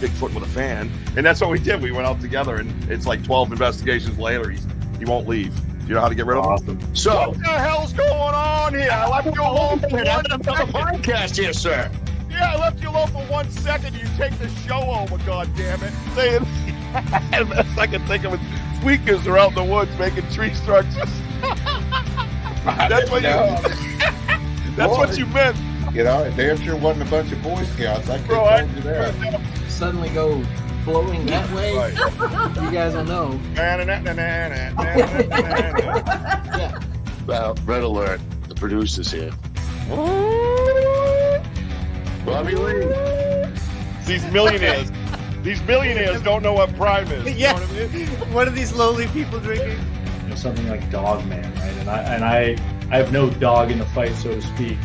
Bigfoot with a fan. And that's what we did. We went out together, and it's like 12 investigations later. He won't leave. Do you know how to get rid of him? So what the hell's going on here? I left you alone for 1 second. Podcast here, sir. Yeah, I left you alone for 1 second. You take the show over, goddammit. Saying the best I can think of is tweakers are out in the woods making tree structures. That's what what you meant. You know, it damn sure wasn't a bunch of Boy Scouts. I told you that. Suddenly go blowing that way. Right. You guys will know. Yeah. Well, red alert. The producer's here. Bobby Lee. These millionaires don't know what Prime is. Yeah. You know what I mean? What are these lowly people drinking? You know, something like Dog Man, right? And I have no dog in the fight, so to speak.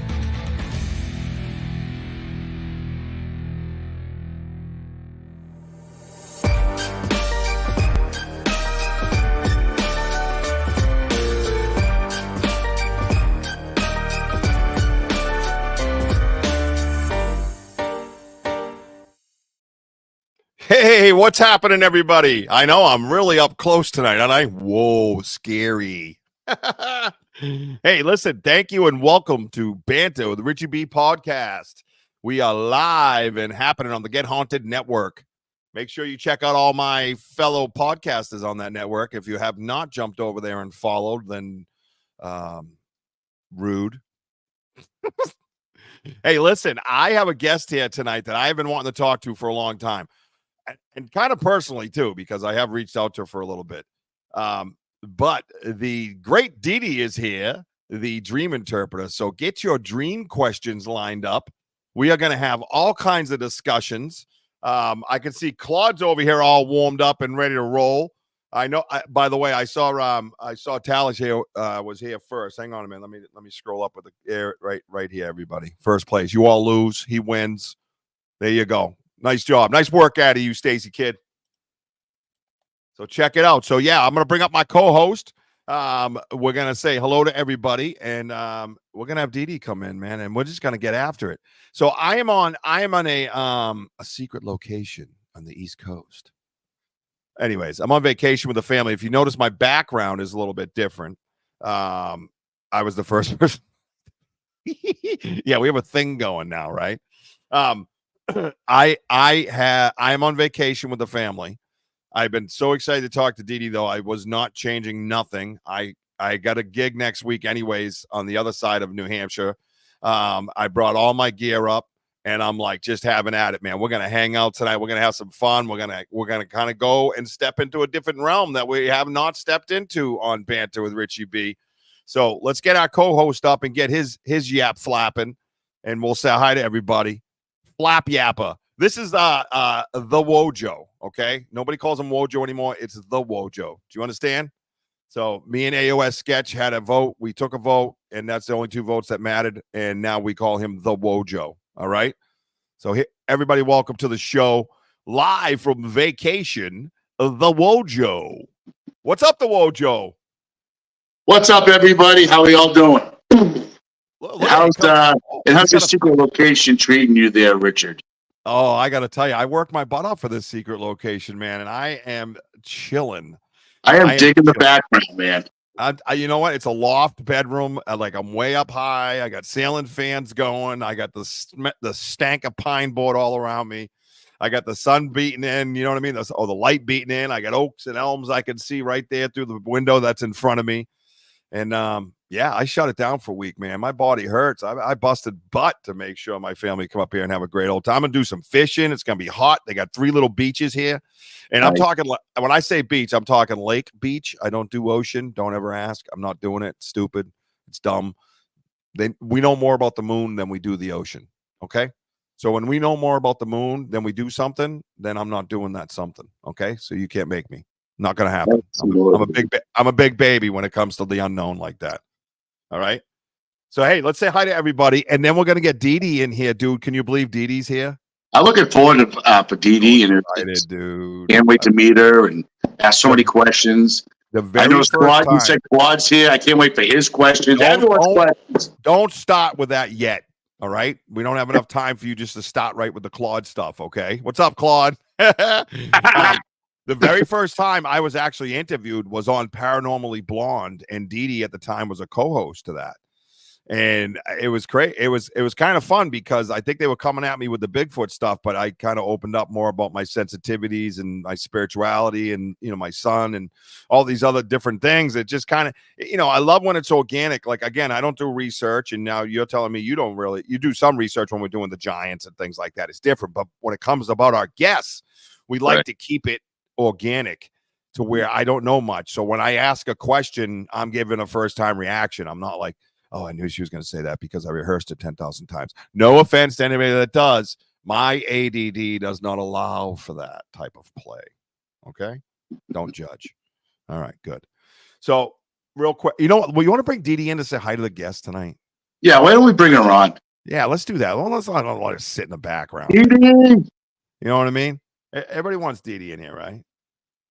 Hey, what's happening, everybody? I know I'm really up close tonight, aren't I? Whoa, scary. Hey, listen, thank you and welcome to Banter with the Richie B podcast. We are live and happening on the Get Haunted Network. Make sure you check out all my fellow podcasters on that network. If you have not jumped over there and followed, then rude. Hey, listen, I have a guest here tonight that I've been wanting to talk to for a long time. And kind of personally, too, because I have reached out to her for a little bit. But the great DeeDee is here, the dream interpreter. So get your dream questions lined up. We are going to have all kinds of discussions. I can see Claude's over here all warmed up and ready to roll. I know. By the way, I saw Talis here was here first. Hang on a minute. Let me scroll up with the air right here, everybody. First place. You all lose. He wins. There you go. Nice job. Nice work out of you, Stacy Kid. So check it out. So, yeah, I'm going to bring up my co-host. We're going to say hello to everybody, and we're going to have DeeDee come in, man, and we're just going to get after it. So I am on a secret location on the East Coast. Anyways, I'm on vacation with the family. If you notice, my background is a little bit different. I was the first person. Yeah, we have a thing going now, right? I am on vacation with the family. I've been so excited to talk to DeeDee, though. I was not changing nothing. I got a gig next week anyways on the other side of New Hampshire. I brought all my gear up, and I'm like just having at it, man. We're going to hang out tonight. We're going to have some fun. We're going to kind of go and step into a different realm that we have not stepped into on Banter with Richie B. So let's get our co-host up and get his yap flapping, and we'll say hi to everybody. Flap Yappa. This is the Wojo, okay? Nobody calls him Wojo anymore. It's the Wojo. Do you understand? So me and AOS Sketch had a vote. We took a vote, and that's the only two votes that mattered, and now we call him the Wojo, all right? So everybody, welcome to the show. Live from vacation, the Wojo. What's up, the Wojo? What's up, everybody? How are y'all doing? How's your secret location treating you there, Richard? Oh, I got to tell you, I worked my butt off for this secret location, man, and I am chilling. I am digging the background, man. You know what? It's a loft bedroom. Like I'm way up high. I got ceiling fans going. I got the stank of pine board all around me. I got the sun beating in. You know what I mean? The light beating in. I got oaks and elms I can see right there through the window that's in front of me. And yeah, I shut it down for a week, man. My body hurts. I busted butt to make sure my family come up here and have a great old time. I'm going to do some fishing. It's going to be hot. They got 3 little beaches here. And I'm talking, when I say beach, I'm talking lake beach. I don't do ocean. Don't ever ask. I'm not doing it. It's stupid. It's dumb. We know more about the moon than we do the ocean. Okay? So when we know more about the moon than we do something, then I'm not doing that something. Okay? So you can't make me. Not going to happen. I'm a big baby when it comes to the unknown like that. All right. So, hey, let's say hi to everybody. And then we're going to get DeeDee in here, dude. Can you believe DeeDee's here? I'm looking forward to for DeeDee. Excited, dude. Can't wait to meet her and ask so many questions. I know Claude, you said Claude's here. I can't wait for his questions. Don't start with that yet. All right. We don't have enough time for you just to start right with the Claude stuff. Okay. What's up, Claude? The very first time I was actually interviewed was on Paranormally Blonde, and DeeDee at the time was a co-host to that. And it was great. It was kind of fun because I think they were coming at me with the Bigfoot stuff, but I kind of opened up more about my sensitivities and my spirituality and, my son and all these other different things. It just kind of, I love when it's organic. Like, again, I don't do research, and now you're telling me you do some research when we're doing the giants and things like that. It's different. But when it comes about our guests, we like to keep it organic to where I don't know much. So when I ask a question, I'm giving a first time reaction. I'm not like, oh, I knew she was going to say that because I rehearsed it 10,000 times. No offense to anybody that does. My ADD does not allow for that type of play. Okay? Don't judge. All right, good. So, real quick, you want to bring DeeDee in to say hi to the guest tonight? Yeah, why don't we bring her on? Yeah, let's do that. Well, let's not let her sit in the background. DeeDee! You know what I mean? Everybody wants DeeDee in here, right?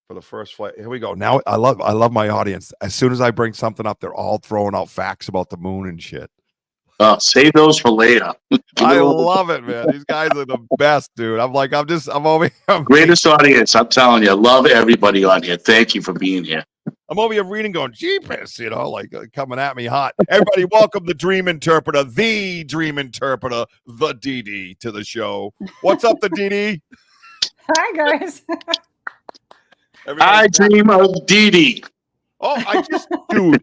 For the first flight. Here we go. Now I love my audience. As soon as I bring something up, they're all throwing out facts about the moon and shit. Save those for later. I love it, man. These guys are the best, dude. I'm over. Greatest audience. I'm telling you, love everybody on here. Thank you for being here. I'm over here reading, going, jeepers, coming at me hot. Everybody, welcome the Dream Interpreter, the Dream Interpreter, the DeeDee to the show. What's up, the DeeDee? Hi, guys. I dream of DeeDee. Oh, dude,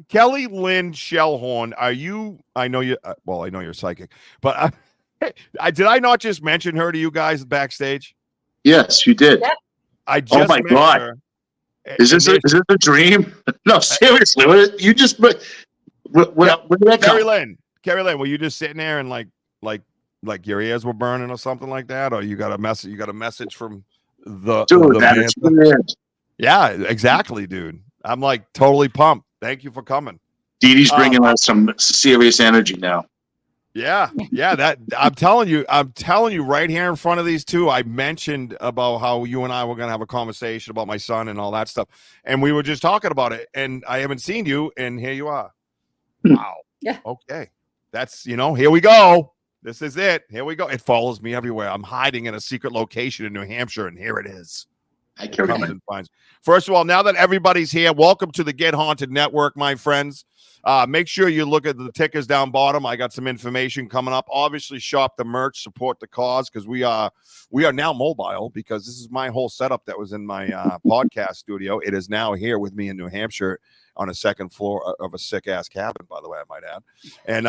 Kelly Lynn Shellhorn, are you, I know you, I know you're psychic, but did I not just mention her to you guys backstage? Yes, you did. Yep. I just oh my God. her. Is this a dream? No, seriously. What did that come? Carrie Lynn, were you just sitting there and like your ears were burning or something like that? Or you got a message from That's weird. Yeah, exactly, dude. I'm like totally pumped. Thank you for coming. DeeDee's bringing us some serious energy now. Yeah. That I'm telling you right here in front of these two. I mentioned about how you and I were gonna have a conversation about my son and all that stuff, and we were just talking about it. And I haven't seen you, and here you are. Wow. Yeah. Okay. That's here we go. This is it. Here we go. It follows me everywhere. I'm hiding in a secret location in New Hampshire, and here it is. First of all, now that everybody's here, welcome to the Get Haunted Network, my friends. Make sure you look at the tickers down bottom. I got some information coming up. Obviously, shop the merch, support the cause, because we are now mobile, because this is my whole setup that was in my podcast studio. It is now here with me in New Hampshire on a second floor of a sick-ass cabin, by the way, I might add. And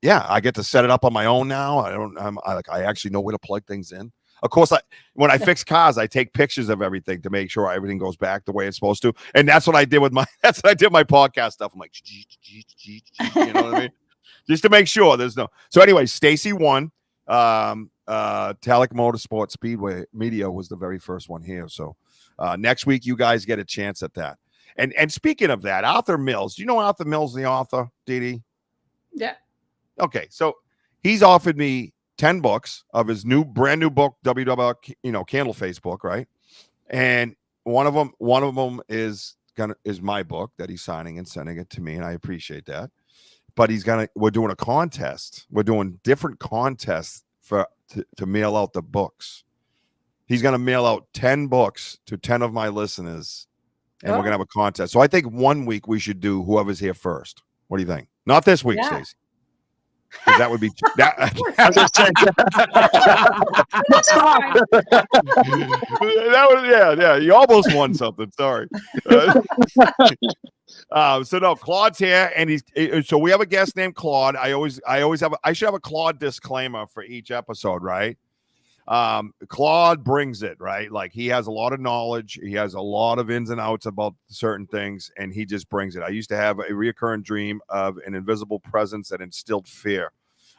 yeah, I get to set it up on my own now. I actually know where to plug things in. Of course, when I fix cars, I take pictures of everything to make sure everything goes back the way it's supposed to. And that's what I did with my podcast stuff. I'm like, you know what I mean? Just to make sure there's no. So anyway, Stacy won. Talic Motorsport Speedway Media was the very first one here. So next week, you guys get a chance at that. And speaking of that, Arthur Mills. Do you know Arthur Mills, the author, DeeDee? Yeah. Okay, so he's offered me 10 books of his brand new book, Candleface book, right? And one of them is my book that he's signing and sending it to me, and I appreciate that. But we're doing a contest. We're doing different contests to mail out the books. He's gonna mail out 10 books to 10 of my listeners, and we're gonna have a contest. So I think 1 week we should do whoever's here first. What do you think? Not this week, Stacey. Because that would be that was yeah. You almost won something. Sorry. So no, Claude's here, and so we have a guest named Claude. I should have a Claude disclaimer for each episode, right? Claude brings it, right? Like, he has a lot of knowledge. He has a lot of ins and outs about certain things, and he just brings it. I used to have a recurrent dream of an invisible presence that instilled fear.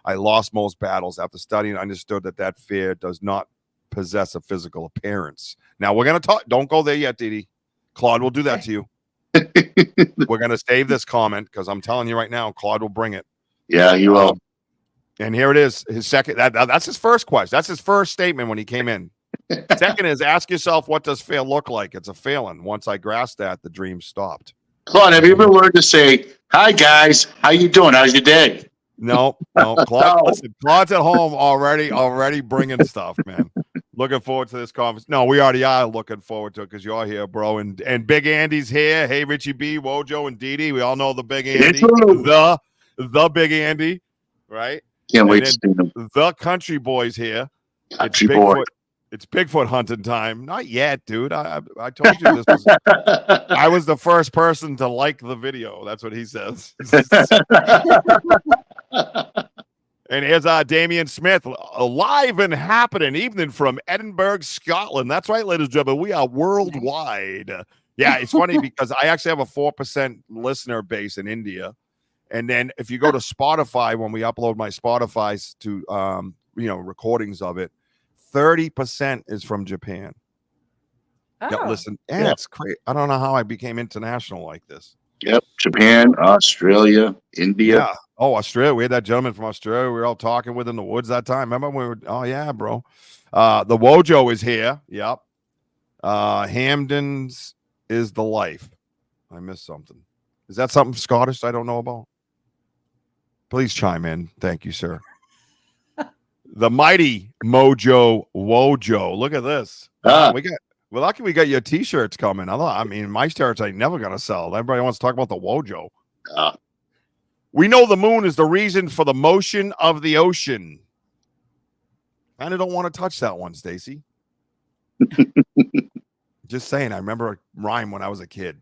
I lost most battles. After studying, I understood that fear does not possess a physical appearance. Now we're going to talk. Don't go there yet, DeeDee. Claude will do that to you. We're going to save this comment, because I'm telling you right now, Claude will bring it. Yeah, he will. And here it is. His second. That's his first question. That's his first statement when he came in. Second is, ask yourself, what does fear look like? It's a failing. Once I grasped that, the dream stopped. Claude, have you ever learned to say, "Hi guys, how you doing? How's your day?" No. Claude, listen, Claude's at home already bringing stuff, man. Looking forward to this conference. No, we already are looking forward to it because you're here, bro. And Big Andy's here. Hey, Richie B, Wojo, and DeeDee. We all know the Big Andy. The Big Andy, right? Can't wait to see them. The Country Boy's here. Country boy. It's Bigfoot hunting time. Not yet, dude. I told you this was. I was the first person to like the video. That's what he says. And here's Damian Smith, live and happening, evening from Edinburgh, Scotland. That's right, ladies and gentlemen. We are worldwide. Yeah, it's funny because I actually have a 4% listener base in India. And then if you go to Spotify, when we upload my Spotify to recordings of it, 30% is from Japan. Oh. Yeah, listen, it's crazy. I don't know how I became international like this. Yep, Japan, Australia, India. Yeah. Oh, Australia. We had that gentleman from Australia. We were all talking with in the woods that time. Remember when we were? Oh yeah, bro. The Wojo is here. Yep. Hamden's is the life. I missed something. Is that something Scottish I don't know about? Please chime in. Thank you, sir. The mighty Mojo Wojo. Look at this. We're lucky we got your t-shirts coming. I mean, my shirts ain't never gonna sell. Everybody wants to talk about the Wojo. We know the moon is the reason for the motion of the ocean. Kind of don't want to touch that one, Stacy. Just saying. I remember a rhyme when I was a kid.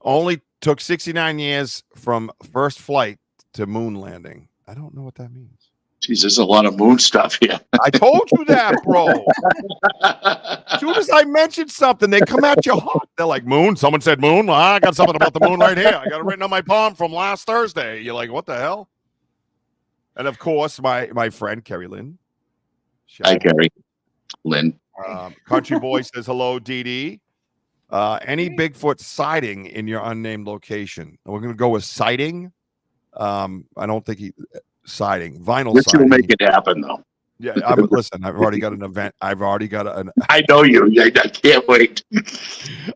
Only took 69 years from first flight to moon landing. I don't know what that means. Jeez, there's a lot of moon stuff here. I told you that, bro. As soon as I mentioned something, they come at you hot. They're like, moon? Someone said moon? Well, I got something about the moon right here. I got it written on my palm from last Thursday. You're like, what the hell? And, of course, my friend, Carrie Lynn. Hi, Carrie. Lynn. Country Boy says, hello, DeeDee. Any Bigfoot sighting in your unnamed location? We're going to go with sighting. I don't think sighting. Vinyl This sighting. will make it happen, though. Yeah, listen, I've already got an event. I've already got an. I know you. I can't wait.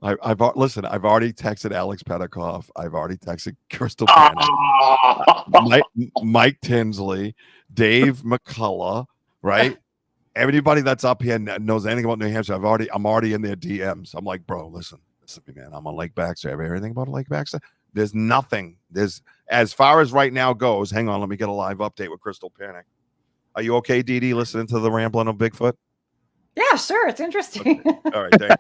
I've already texted Alex Petikoff. I've already texted Crystal Panic, Mike Tinsley, Dave McCullough, right? Everybody that's up here knows anything about New Hampshire. I'm already in their DMs. I'm like, bro, listen to me, man. I'm on Lake Baxter. Have you heard anything about Lake Baxter? There's nothing. As far as right now goes. Hang on, let me get a live update with Crystal Panic. Are you okay, DeeDee, listening to the rambling of Bigfoot? Yeah, sure. It's interesting. Okay. All right, thank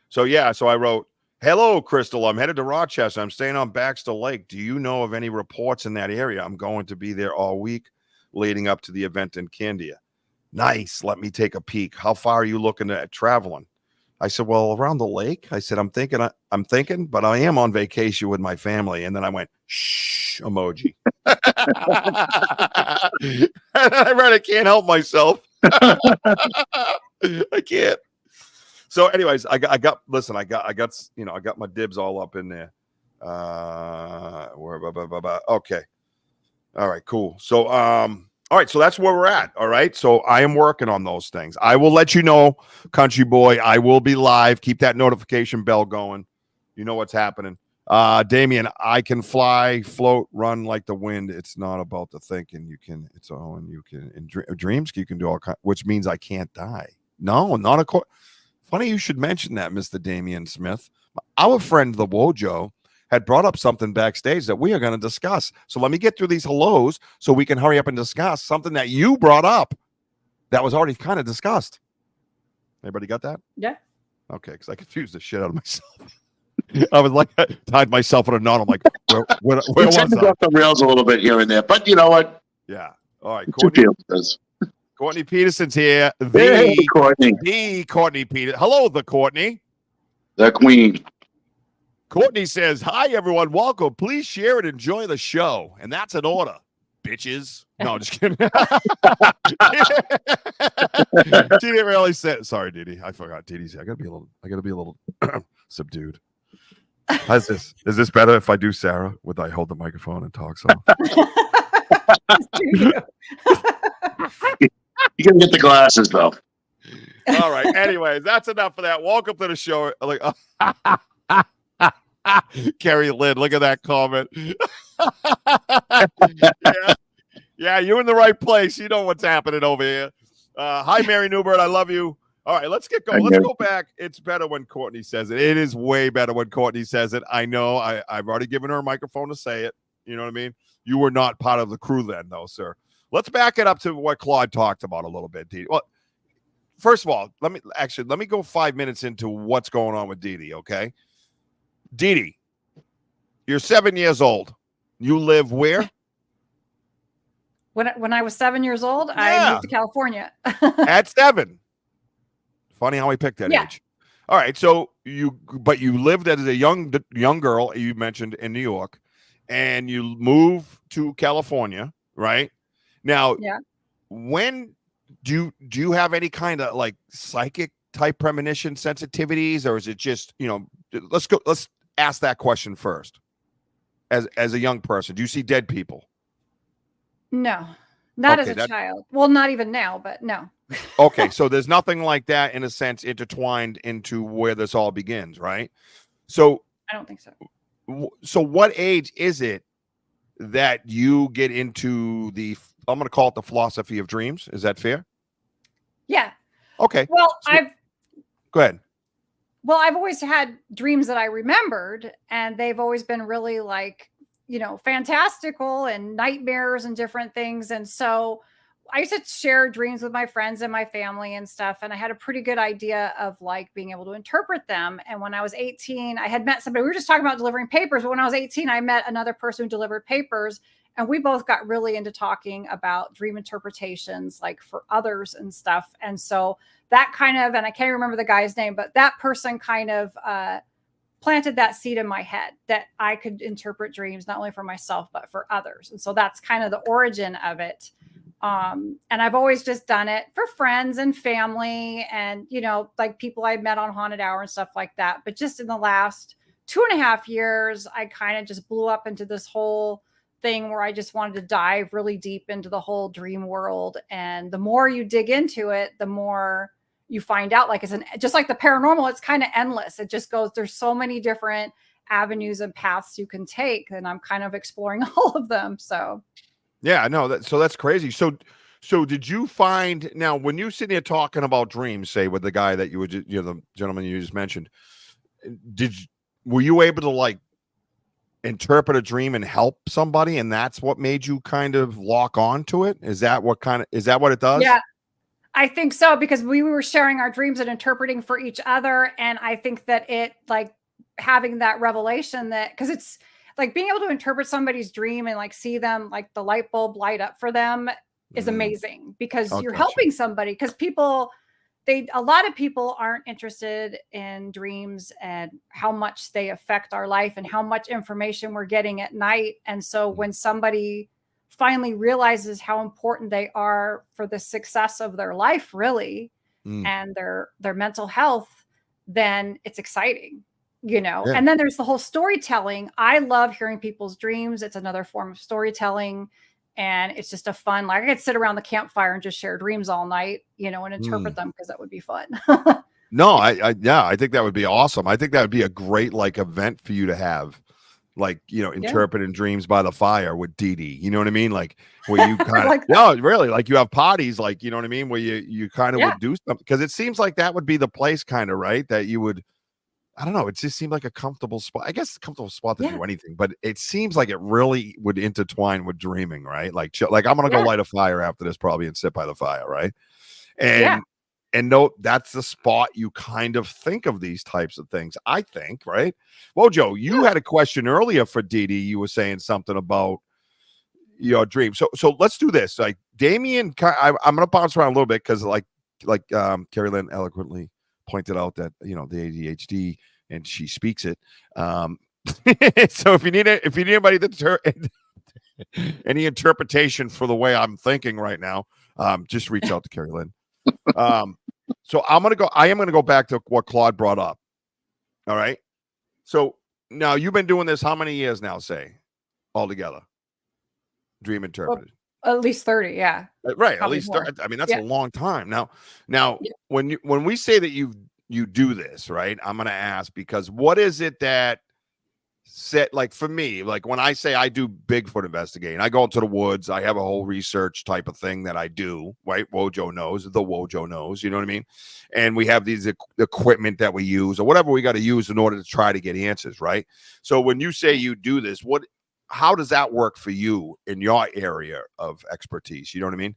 you. So I wrote, hello, Crystal. I'm headed to Rochester. I'm staying on Baxter Lake. Do you know of any reports in that area? I'm going to be there all week leading up to the event in Candia. Nice. Let me take a peek. How far are you looking at traveling? I said, well, around the lake. I said, I'm thinking, but I am on vacation with my family. And then I went, shh, emoji. I read, I can't help myself. I can't. So anyways, I got my dibs all up in there. Okay. All right, cool. So, all right, so that's where we're at. All right, so I am working on those things. I will let you know, Country Boy. I will be live. Keep that notification bell going. You know what's happening. Damien, I can fly, float, run like the wind. It's not about the thinking. You can. It's all, and you can in dreams. You can do all kinds, which means I can't die. No, not a. Funny you should mention that, Mr. Damian Smith. Our friend the Wojo had brought up something backstage that we are going to discuss. So let me get through these hellos so we can hurry up and discuss something that you brought up that was already kind of discussed. Everybody got that? Yeah. Okay, because I confused the shit out of myself. I was like, I tied myself in a knot. I'm like, where was I? Off the rails a little bit here and there, but you know what? Yeah. All right. Courtney Peterson's here. Hey, Courtney. The Courtney Peterson. Hello, the Courtney. The Queen. Courtney says, hi, everyone. Welcome. Please share and enjoy the show. And that's an order, bitches. No, just kidding. She didn't really say. Sorry, DeeDee. I forgot. DeeDee's here. I gotta be a little subdued. How's this? Is this better if I do Sarah? Would I hold the microphone and talk so? You gotta get the glasses though. All right. Anyways, that's enough for that. Welcome to the show. Like, Carrie Lynn, look at that comment. Yeah, you're in the right place. You know what's happening over here. Hi, Mary Newbert. I love you. All right, let's get going. Let's go back. It's better when Courtney says it. It is way better when Courtney says it. I know. I've already given her a microphone to say it. You know what I mean? You were not part of the crew then, though, sir. Let's back it up to what Claude talked about a little bit, DeeDee. Well, first of all, let me go 5 minutes into what's going on with DeeDee, okay? DeeDee, you're 7 years old. You live where? When I was 7 years old, I moved to California. At 7. Funny how we picked that age. All right, so you lived as a young girl, you mentioned, in New York, and you moved to California, right? Now, when do you have any kind of like psychic type premonition sensitivities, or is it just, let's ask that question first. As a young person, do you see dead people? No, not as a child. Well, not even now, but no. Okay, so there's nothing like that in a sense intertwined into where this all begins, right? So I don't think so. So what age is it that you get into I'm going to call it the philosophy of dreams? Is that fair? Yeah. Okay. Well, go ahead. Well, I've always had dreams that I remembered, and they've always been really like, fantastical and nightmares and different things. And so I used to share dreams with my friends and my family and stuff. And I had a pretty good idea of like being able to interpret them. And when I was 18, I had met somebody. We were just talking about delivering papers. But when I was 18, I met another person who delivered papers. And we both got really into talking about dream interpretations, like for others and stuff. And so that kind of, and I can't remember the guy's name, but that person kind of planted that seed in my head that I could interpret dreams, not only for myself, but for others. And so that's kind of the origin of it. And I've always just done it for friends and family and, like people I met on Haunted Hour and stuff like that. But just in the last 2.5 years, I kind of just blew up into this whole thing where I just wanted to dive really deep into the whole dream world. And the more you dig into it, the more you find out, like just like the paranormal, it's kind of endless. It just goes, there's so many different avenues and paths you can take. And I'm kind of exploring all of them. So yeah, no, so that's crazy. So did you find, now when you sit here talking about dreams, say with the guy that you were, the gentleman you just mentioned, were you able to like interpret a dream and help somebody, and that's what made you kind of lock on to it? Is that what it does? Yeah, I think so, because we were sharing our dreams and interpreting for each other. And I think that it like having that revelation that, because it's like being able to interpret somebody's dream and like see them, like the light bulb light up for them is amazing, because you're helping somebody, because a lot of people aren't interested in dreams and how much they affect our life and how much information we're getting at night. And so when somebody finally realizes how important they are for the success of their life, really, and their mental health, then it's exciting, And then there's the whole storytelling. I love hearing people's dreams. It's another form of storytelling. And it's just a fun, like I could sit around the campfire and just share dreams all night, and interpret them, because that would be fun. No, I think that would be awesome. I think that would be a great like event for you to have, like, interpreting dreams by the fire with DeeDee. You know what I mean? Like where you kind of, like really, like you have parties, like, you know what I mean? Where you kind of would do something, because it seems like that would be the place kind of, right? That you would, I don't know. It just seemed like a comfortable spot. I guess a comfortable spot to do anything, but it seems like it really would intertwine with dreaming, right? Like I'm going to go light a fire after this probably and sit by the fire. Right. And no, that's the spot you kind of think of these types of things, I think. Right. Well, Joe, you had a question earlier for DeeDee. You were saying something about your dream. So let's do this. Like Damien, I'm going to bounce around a little bit, because like Carrie Lynn eloquently pointed out that, the ADHD, and she speaks it. So if you need anybody to any interpretation for the way I'm thinking right now, just reach out to Carrie Lynn. So I am going to go back to what Claude brought up. All right. So now you've been doing this how many years now, say, altogether? Dream interpreted. At least 30, yeah. Right, Probably at least 30. I mean, that's a long time. Now, when we say that you do this, right? I'm going to ask, because what is it that set, like for me, like when I say I do Bigfoot investigating, I go into the woods, I have a whole research type of thing that I do, right? Wojo knows, the Wojo knows, you know what I mean? And we have these equipment that we use or whatever we got to use in order to try to get answers, right? So when you say you do this, how does that work for you in your area of expertise? You know what I mean?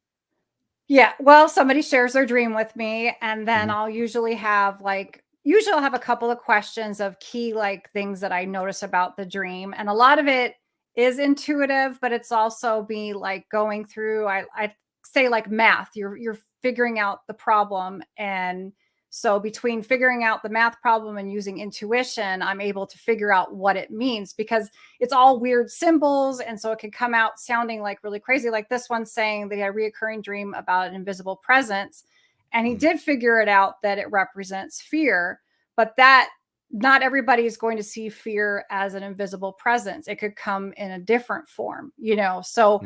Yeah. Well, somebody shares their dream with me, and then I'll usually have I'll have a couple of questions of key things that I notice about the dream. And a lot of it is intuitive, but it's also me going through, I say math. You're figuring out the problem. And so between figuring out the math problem and using intuition, I'm able to figure out what it means, because it's all weird symbols. And so it can come out sounding really crazy. Like this one saying that he had a reoccurring dream about an invisible presence. And he did figure it out that it represents fear, but that not everybody is going to see fear as an invisible presence. It could come in a different form, So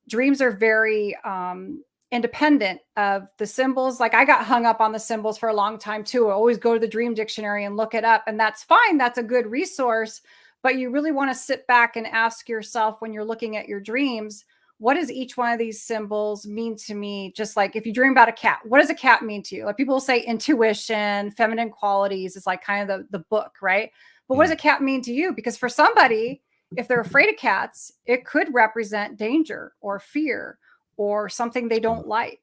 dreams are very independent of the symbols. Like I got hung up on the symbols for a long time too. I always go to the dream dictionary and look it up, and that's fine. That's a good resource, but you really want to sit back and ask yourself when you're looking at your dreams, what does each one of these symbols mean to me? Just like if you dream about a cat, what does a cat mean to you? Like people will say intuition, feminine qualities is kind of the book, right? But what does a cat mean to you? Because for somebody, if they're afraid of cats, it could represent danger or fear or something they don't like,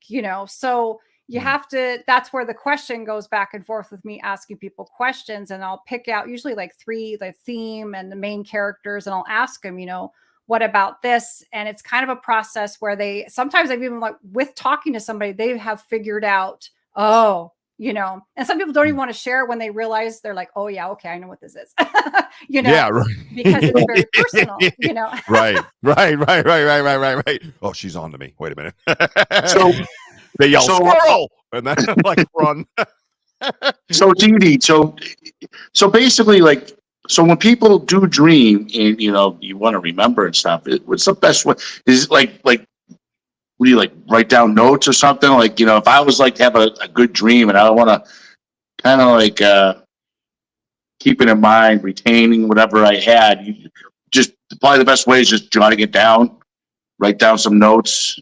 So you have to, that's where the question goes back and forth with me asking people questions, and I'll pick out usually three, the theme and the main characters, and I'll ask them, what about this? And it's kind of a process where sometimes I've even with talking to somebody, they have figured out, and some people don't even want to share when they realize they're like, oh yeah, okay, I know what this is, Yeah, right. Because it's very personal, Right. Oh, she's on to me. Wait a minute. So they yell squirrel, and then run. So DeeDee, so basically, so when people do dream and you want to remember and stuff, what's the best way? Is it would you write down notes or something? If I was to have a good dream and I want to kind of keep it in mind, retaining whatever I had, probably the best way is just jotting it down, write down some notes.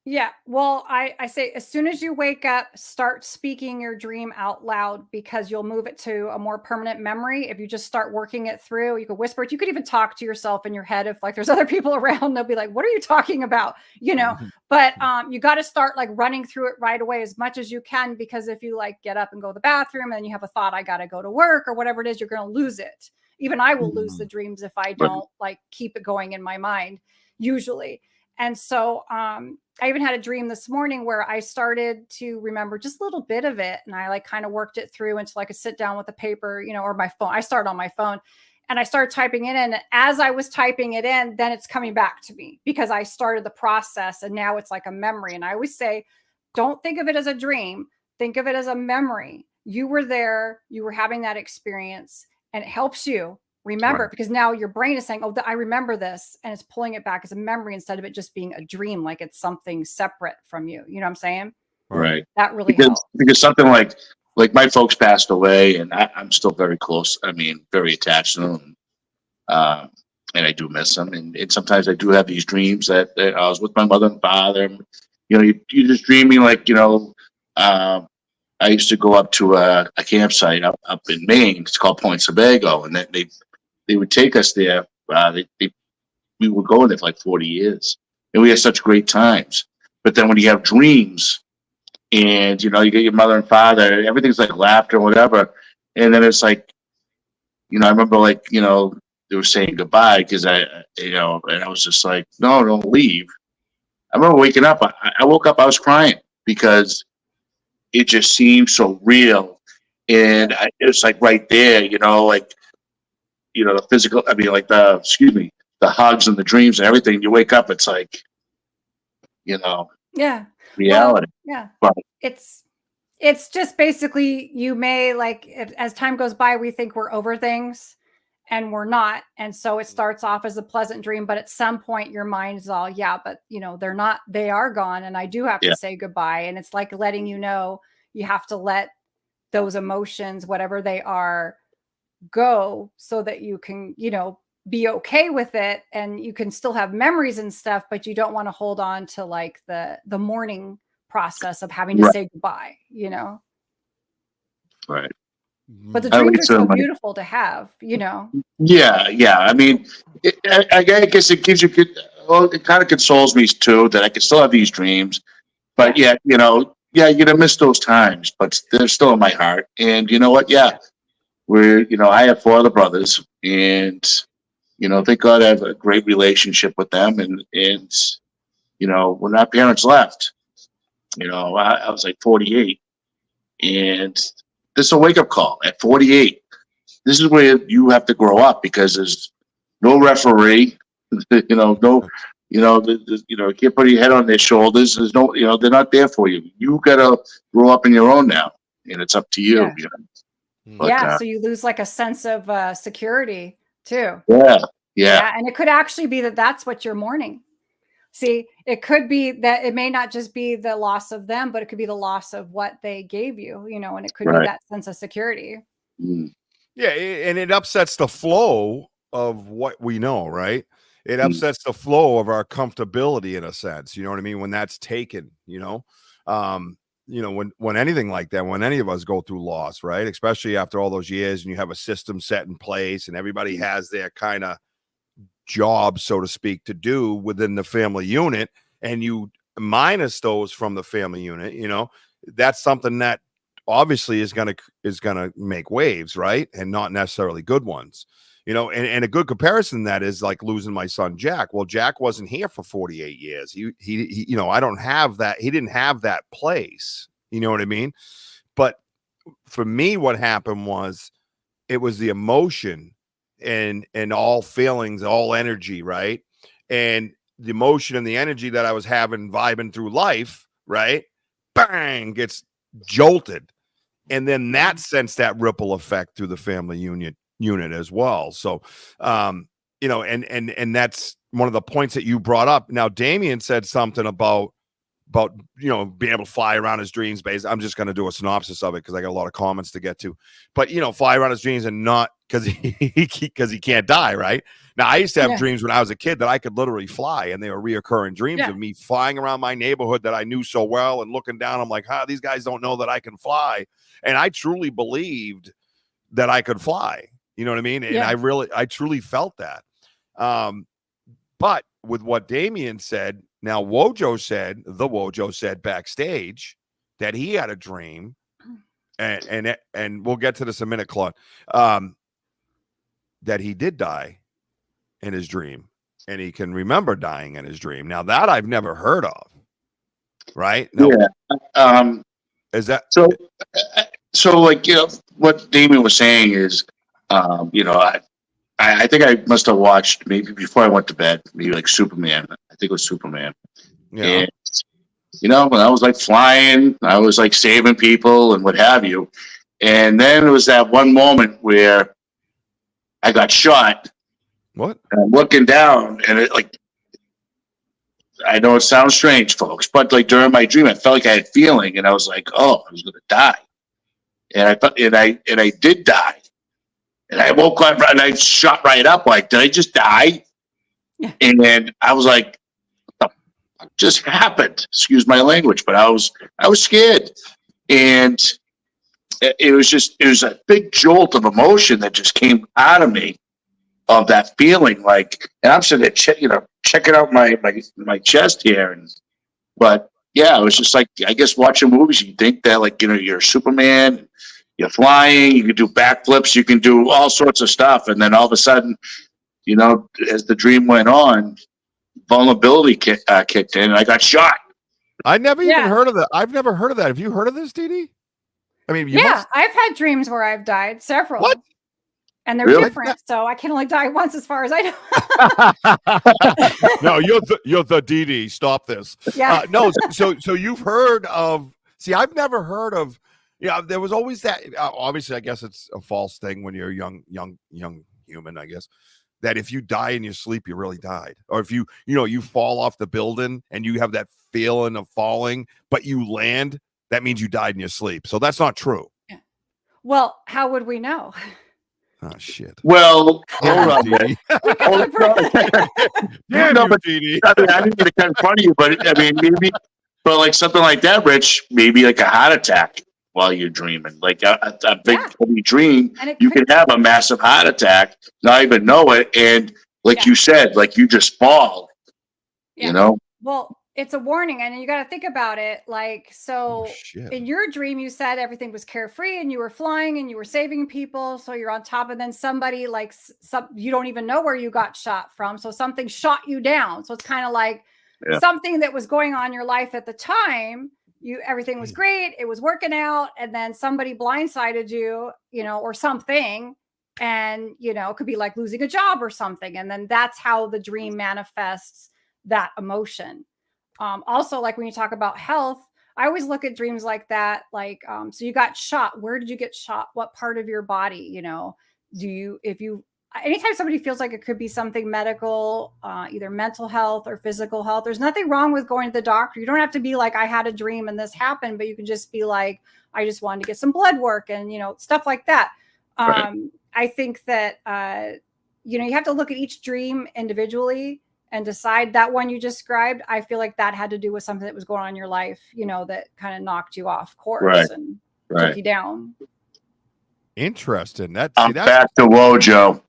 Yeah. Well, I say as soon as you wake up, start speaking your dream out loud, because you'll move it to a more permanent memory. If you just start working it through, you could whisper it. You could even talk to yourself in your head. If there's other people around, they'll be like, what are you talking about? But you got to start running through it right away as much as you can, because if you get up and go to the bathroom and you have a thought, I got to go to work or whatever it is, you're going to lose it. Even I will lose the dreams if I don't keep it going in my mind usually. And so I even had a dream this morning where I started to remember just a little bit of it. And I kind of worked it through until I could sit down with a paper, or my phone. I started on my phone and I started typing it in. And as I was typing it in, then it's coming back to me because I started the process, and now it's like a memory. And I always say, don't think of it as a dream. Think of it as a memory. You were there, you were having that experience, and it helps you remember it, because now your brain is saying, oh, I remember this, and it's pulling it back as a memory instead of it just being a dream, like it's something separate from you. You know what I'm saying? Right. That really helps. Because something like my folks passed away, and I'm still very close. I mean, very attached to them. And I do miss them. And sometimes I do have these dreams that I was with my mother and father. And, you're just dreaming I used to go up to a campsite up in Maine. It's called Point Sebago, and they would take us there. We were going there for 40 years, and we had such great times. But then when you have dreams, and you get your mother and father, everything's laughter and whatever, and then it's I remember they were saying goodbye because and I was just no, don't leave. I remember waking up. I woke up. I was crying because it just seemed so real, and it was right there. The physical. I mean, the hugs and the dreams and everything. You wake up, it's yeah, reality. Well, yeah, but it's just basically you may as time goes by, we think we're over things, and we're not. And so it starts off as a pleasant dream, but at some point your mind is all, yeah, but they're not, they are gone. And I do have to say goodbye. And it's letting you have to let those emotions, whatever they are, go so that you can, be okay with it, and you can still have memories and stuff, but you don't want to hold on to like the mourning process of having to Right. say goodbye, Right. But the I dreams like are so somebody- beautiful to have, Yeah. I mean, I guess it gives you good. Well, it kind of consoles me too that I can still have these dreams, but yeah, you're gonna miss those times, but they're still in my heart. And you know what? Yeah, I have 4 other brothers, and thank God I have a great relationship with them. And when our parents left, I was like 48, and this is a wake up call at 48. This is where you have to grow up because there's no referee, you can't put your head on their shoulders. There's no, they're not there for you. You gotta grow up on your own now, and it's up to you. Yeah. But, so you lose like a sense of security too. Yeah. And it could actually be that that's what you're mourning. See, it could be that it may not just be the loss of them, but it could be the loss of what they gave you, and it could be that sense of security. Mm. Yeah, and it upsets the flow of what we know, right? It upsets the flow of our comfortability in a sense. You know what I mean? When that's taken, when anything like that, when any of us go through loss, right? Especially after all those years, and you have a system set in place, and everybody has their kind of job, so to speak, to do within the family unit, and you minus those from the family unit, that's something that obviously is gonna make waves, right? And not necessarily good ones. And a good comparison that is like losing my son Jack. Well, Jack wasn't here for 48 years. He I don't have that. He didn't have that place. You know what I mean? But for me, what happened was it was the emotion and all feelings, all energy, right? And the emotion and the energy that I was having vibing through life, right? Bang, gets jolted. And then that sends that ripple effect through the family unit as well. So, and that's one of the points that you brought up. Now, Damien said something about being able to fly around his dreams base. I'm just going to do a synopsis of it because I got a lot of comments to get to. But fly around his dreams and not because he can't die, right? Now, I used to have dreams when I was a kid that I could literally fly, and they were reoccurring dreams of me flying around my neighborhood that I knew so well, and looking down, I'm like, these guys don't know that I can fly. And I truly believed that I could fly. You know what I mean? And I truly felt that. But with what Damien said, now Wojo said backstage that he had a dream, and we'll get to this in a minute, Claude, that he did die in his dream, and he can remember dying in his dream. Now that I've never heard of, right? No, is that so? So, like, what Damien was saying is, I think I must have watched maybe before I went to bed, maybe like Superman. I think it was Superman. Yeah. And, when I was like flying, I was like saving people and what have you. And then it was that one moment where I got shot. What? And I'm looking down, and it I know it sounds strange, folks, but like during my dream, I felt like I had feeling, and I was like, oh, I was going to die. And I did die. And I woke up and I shot right up like, did I just die? Yeah. And then I was like, what the fuck just happened? Excuse my language, but I was scared. And it was a big jolt of emotion that just came out of me, of that feeling. Like, and I'm sitting there, checking out my chest here. But yeah, it was just like, I guess watching movies, you think that like, you're Superman, you're flying, you can do backflips, you can do all sorts of stuff. And then all of a sudden, as the dream went on, vulnerability kicked in, and I got shot. I never even heard of that. I've never heard of that. Have you heard of this, DeeDee? I mean, I've had dreams where I've died, several. What? And they're Really? different, so I can only die once, as far as I know. No, you're the DeeDee. Stop this. Yeah. No, so you've heard of? See, I've never heard of. There was always that. Obviously, I guess it's a false thing when you're a young human. I guess that if you die in your sleep, you really died, or if you fall off the building and you have that feeling of falling, but you land, that means you died in your sleep. So that's not true. Well, how would we know? Oh shit. Well, hold on. DeeDee. Hold on. Damn No, you, but DeeDee. I mean, I didn't mean to cut in front of you, but I mean, maybe, but like something like that, Rich, maybe like a heart attack while you're dreaming, like a big Yeah. heavy dream. And it You could, can have a massive heart attack, not even know it, and like Yeah. you said, like you just fall. Yeah. You know. well, it's a warning, and you got to think about it. Like, so Oh, shit. in your dream, you said everything was carefree and you were flying and you were saving people. So you're on top, and then somebody like you don't even know where you got shot from. So something shot you down. So it's kind of like something that was going on in your life at the time. Everything was great. It was working out. And then somebody blindsided you, or something. And, it could be like losing a job or something. And then that's how the dream manifests that emotion. Also, like when you talk about health, I always look at dreams like that. Like, so you got shot. Where did you get shot? What part of your body? Anytime somebody feels like it could be something medical, either mental health or physical health, there's nothing wrong with going to the doctor. You don't have to be like, I had a dream and this happened, but you can just be like, I just wanted to get some blood work and, stuff like that. Right. I think that, you have to look at each dream individually and decide. That one you described, I feel like that had to do with something that was going on in your life, that kind of knocked you off course and took you down. Interesting. I'm back to Wojo.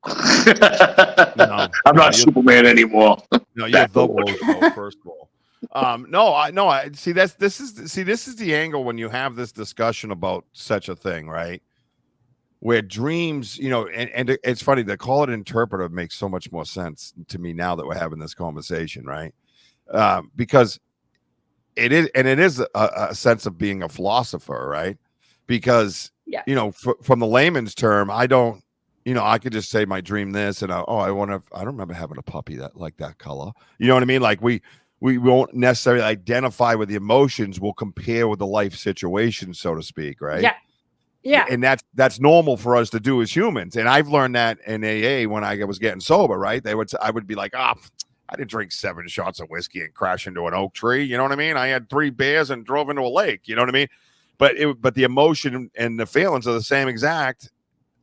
I'm not Superman anymore. No, you're the Wojo, first of all. I see. This is the angle when you have this discussion about such a thing, right? Where dreams, and it's funny, they call it interpretive makes so much more sense to me now that we're having this conversation, right? Because it is a sense of being a philosopher, right? Because from the layman's term, I don't, I could just say my dream this, and I don't remember having a puppy that color. You know what I mean? Like we won't necessarily identify with the emotions. We'll compare with the life situation, so to speak, right? Yeah. Yeah. And that's normal for us to do as humans. And I've learned that in AA when I was getting sober, right? I would be like, I didn't drink 7 shots of whiskey and crash into an oak tree. You know what I mean? I had 3 beers and drove into a lake. You know what I mean? But the emotion and the feelings are the same exact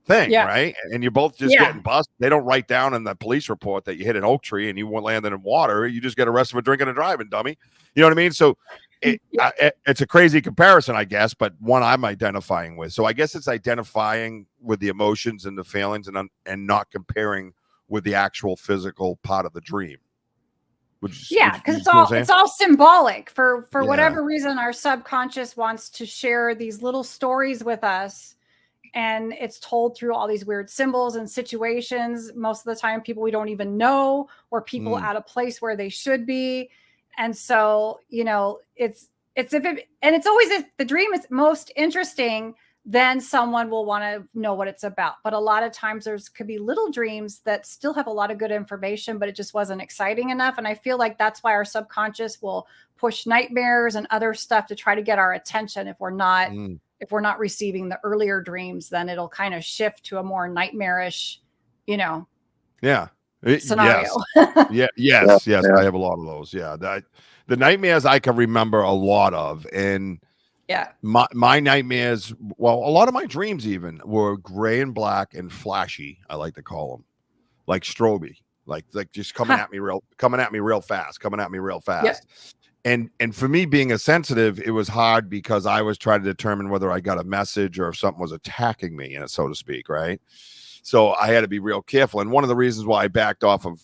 thing, right? And you're both just getting busted. They don't write down in the police report that you hit an oak tree and you landed in water. You just get arrested for drinking and driving, dummy. You know what I mean? So it's a crazy comparison, I guess, but one I'm identifying with. So I guess it's identifying with the emotions and the feelings and not comparing with the actual physical part of the dream. Because it's all symbolic for whatever reason. Our subconscious wants to share these little stories with us, and it's told through all these weird symbols and situations. Most of the time, people we don't even know, or people at a place where they should be. And so, it's always, if the dream is most interesting, then someone will want to know what it's about. But a lot of times could be little dreams that still have a lot of good information, but it just wasn't exciting enough. And I feel like that's why our subconscious will push nightmares and other stuff to try to get our attention. If we're not receiving the earlier dreams, then it'll kind of shift to a more nightmarish, scenario. Yes. I have a lot of those. Yeah. The nightmares I can remember a lot of. And my nightmares, well, a lot of my dreams even were gray and black and flashy. I like to call them like strobe, like just coming at me real fast. Yep. And for me being a sensitive, it was hard because I was trying to determine whether I got a message or if something was attacking me, so to speak. Right. So I had to be real careful. And one of the reasons why I backed off of,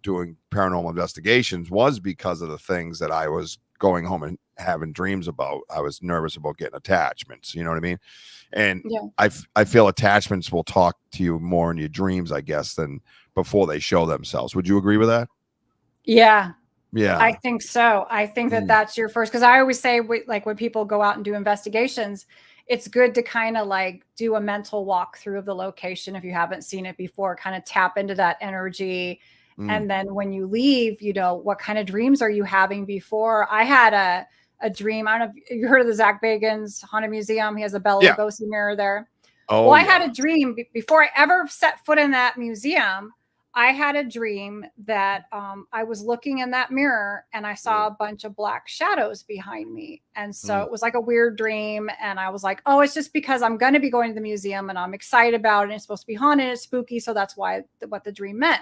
doing paranormal investigations was because of the things that I was going home and having dreams about. I was nervous about getting attachments. You know what I mean? And I feel attachments will talk to you more in your dreams, I guess, than before they show themselves. Would you agree with that? Yeah. Yeah. I think so. I think that's your first, because I always say, like when people go out and do investigations, it's good to kind of like do a mental walkthrough of the location if you haven't seen it before, kind of tap into that energy. And then when you leave, what kind of dreams are you having before? I had a dream. I don't know if you heard of the Zach Bagans Haunted Museum. He has a Bela Lugosi mirror there. I had a dream before I ever set foot in that museum. I had a dream that I was looking in that mirror and I saw a bunch of black shadows behind me. And so it was like a weird dream. And I was like, oh, it's just because I'm going to be going to the museum and I'm excited about it. And it's supposed to be haunted. It's spooky. So that's what the dream meant.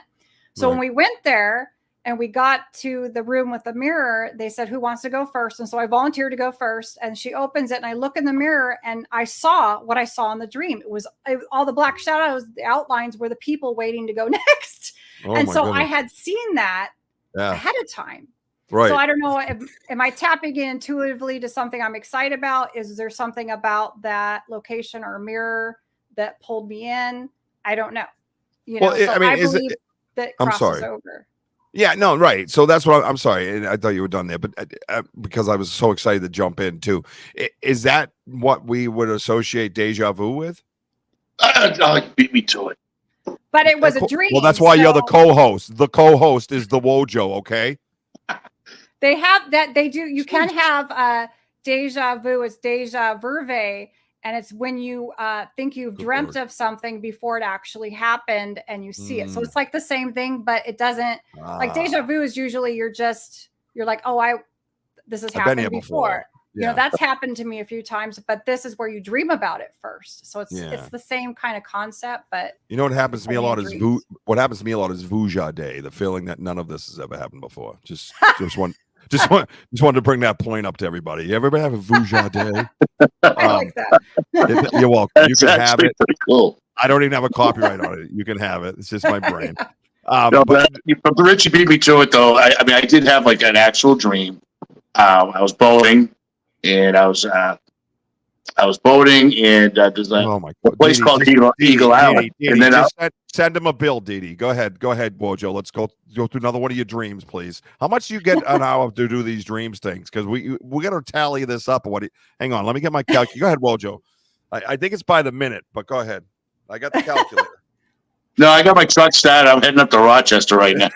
So when we went there and we got to the room with the mirror, they said, who wants to go first? And so I volunteered to go first. And she opens it and I look in the mirror and I saw what I saw in the dream. It was all the black shadows, the outlines were the people waiting to go next. And so goodness. I had seen that ahead of time. Right. So I don't know, am I tapping in intuitively to something I'm excited about? Is there something about that location or mirror that pulled me in? I don't know. You know, so I believe that crosses over. Yeah, no, right. So that's what I'm sorry. I thought you were done there, but because I was so excited to jump in too. Is that what we would associate deja vu with? Beat me to it. But it was a dream. Well, that's why you're the co-host. The co-host is the Wojo, okay? They have that. They do. You can have deja vu. It's deja vu. And it's when you think you've dreamt of something before it actually happened and you see it. So it's like the same thing, but it doesn't like deja vu is usually you're like, oh, this has happened before. Yeah. You know, that's happened to me a few times, but this is where you dream about it first. So it's the same kind of concept, but you know what happens to me a lot is what happens to me a lot is vuja day, the feeling that none of this has ever happened before. Just wanted to bring that point up to everybody. You ever have a vuja day? I like that. You're welcome. That's you can have it. Pretty cool. I don't even have a copyright on it. You can have it. It's just my brain. No, but Richie beat me to it though. I mean, I did have like an actual dream. I was boating, and I was boating, and there's a place called Eagle Island. And then send him a bill, DeeDee. Go ahead, Wojo. Let's go through another one of your dreams, please. How much do you get an hour to do these dreams things? Because we got to tally this up. Hang on, let me get my calculator. Go ahead, Wojo. I think it's by the minute, but go ahead. I got the calculator. No, I got my truck started. I'm heading up to Rochester right now.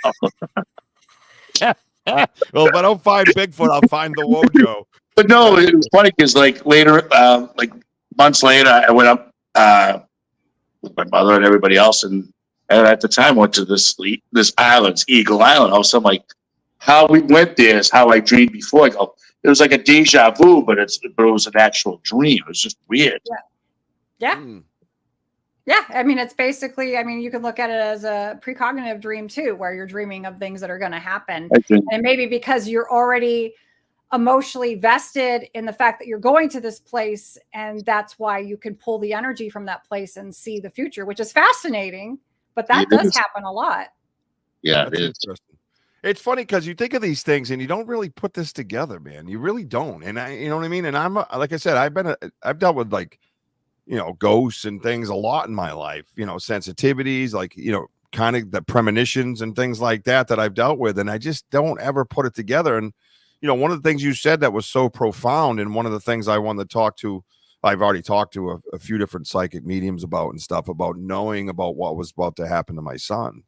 Well, if I don't find Bigfoot, I'll find the Wojo. But no, it was funny because like later, like months later, I went up with my mother and everybody else, and at the time went to this island, Eagle Island. I was like, how we went there is how I dreamed before. I go, it was like a deja vu, but it was an actual dream. It was just weird. Yeah. Yeah. I mean, it's basically, you can look at it as a precognitive dream too, where you're dreaming of things that are going to happen. And maybe because you're already emotionally vested in the fact that you're going to this place, and that's why you can pull the energy from that place and see the future, which is fascinating, but that does happen a lot. Yeah, it is. It's funny because you think of these things and you don't really put this together, man. You really don't. And you know what I mean? And I'm like I said, I've dealt with ghosts and things a lot in my life, sensitivities, kind of the premonitions and things like that I've dealt with. And I just don't ever put it together. And one of the things you said that was so profound, and one of the things I wanted to talk to, I've already talked to a few different psychic mediums about and stuff, about knowing about what was about to happen to my son.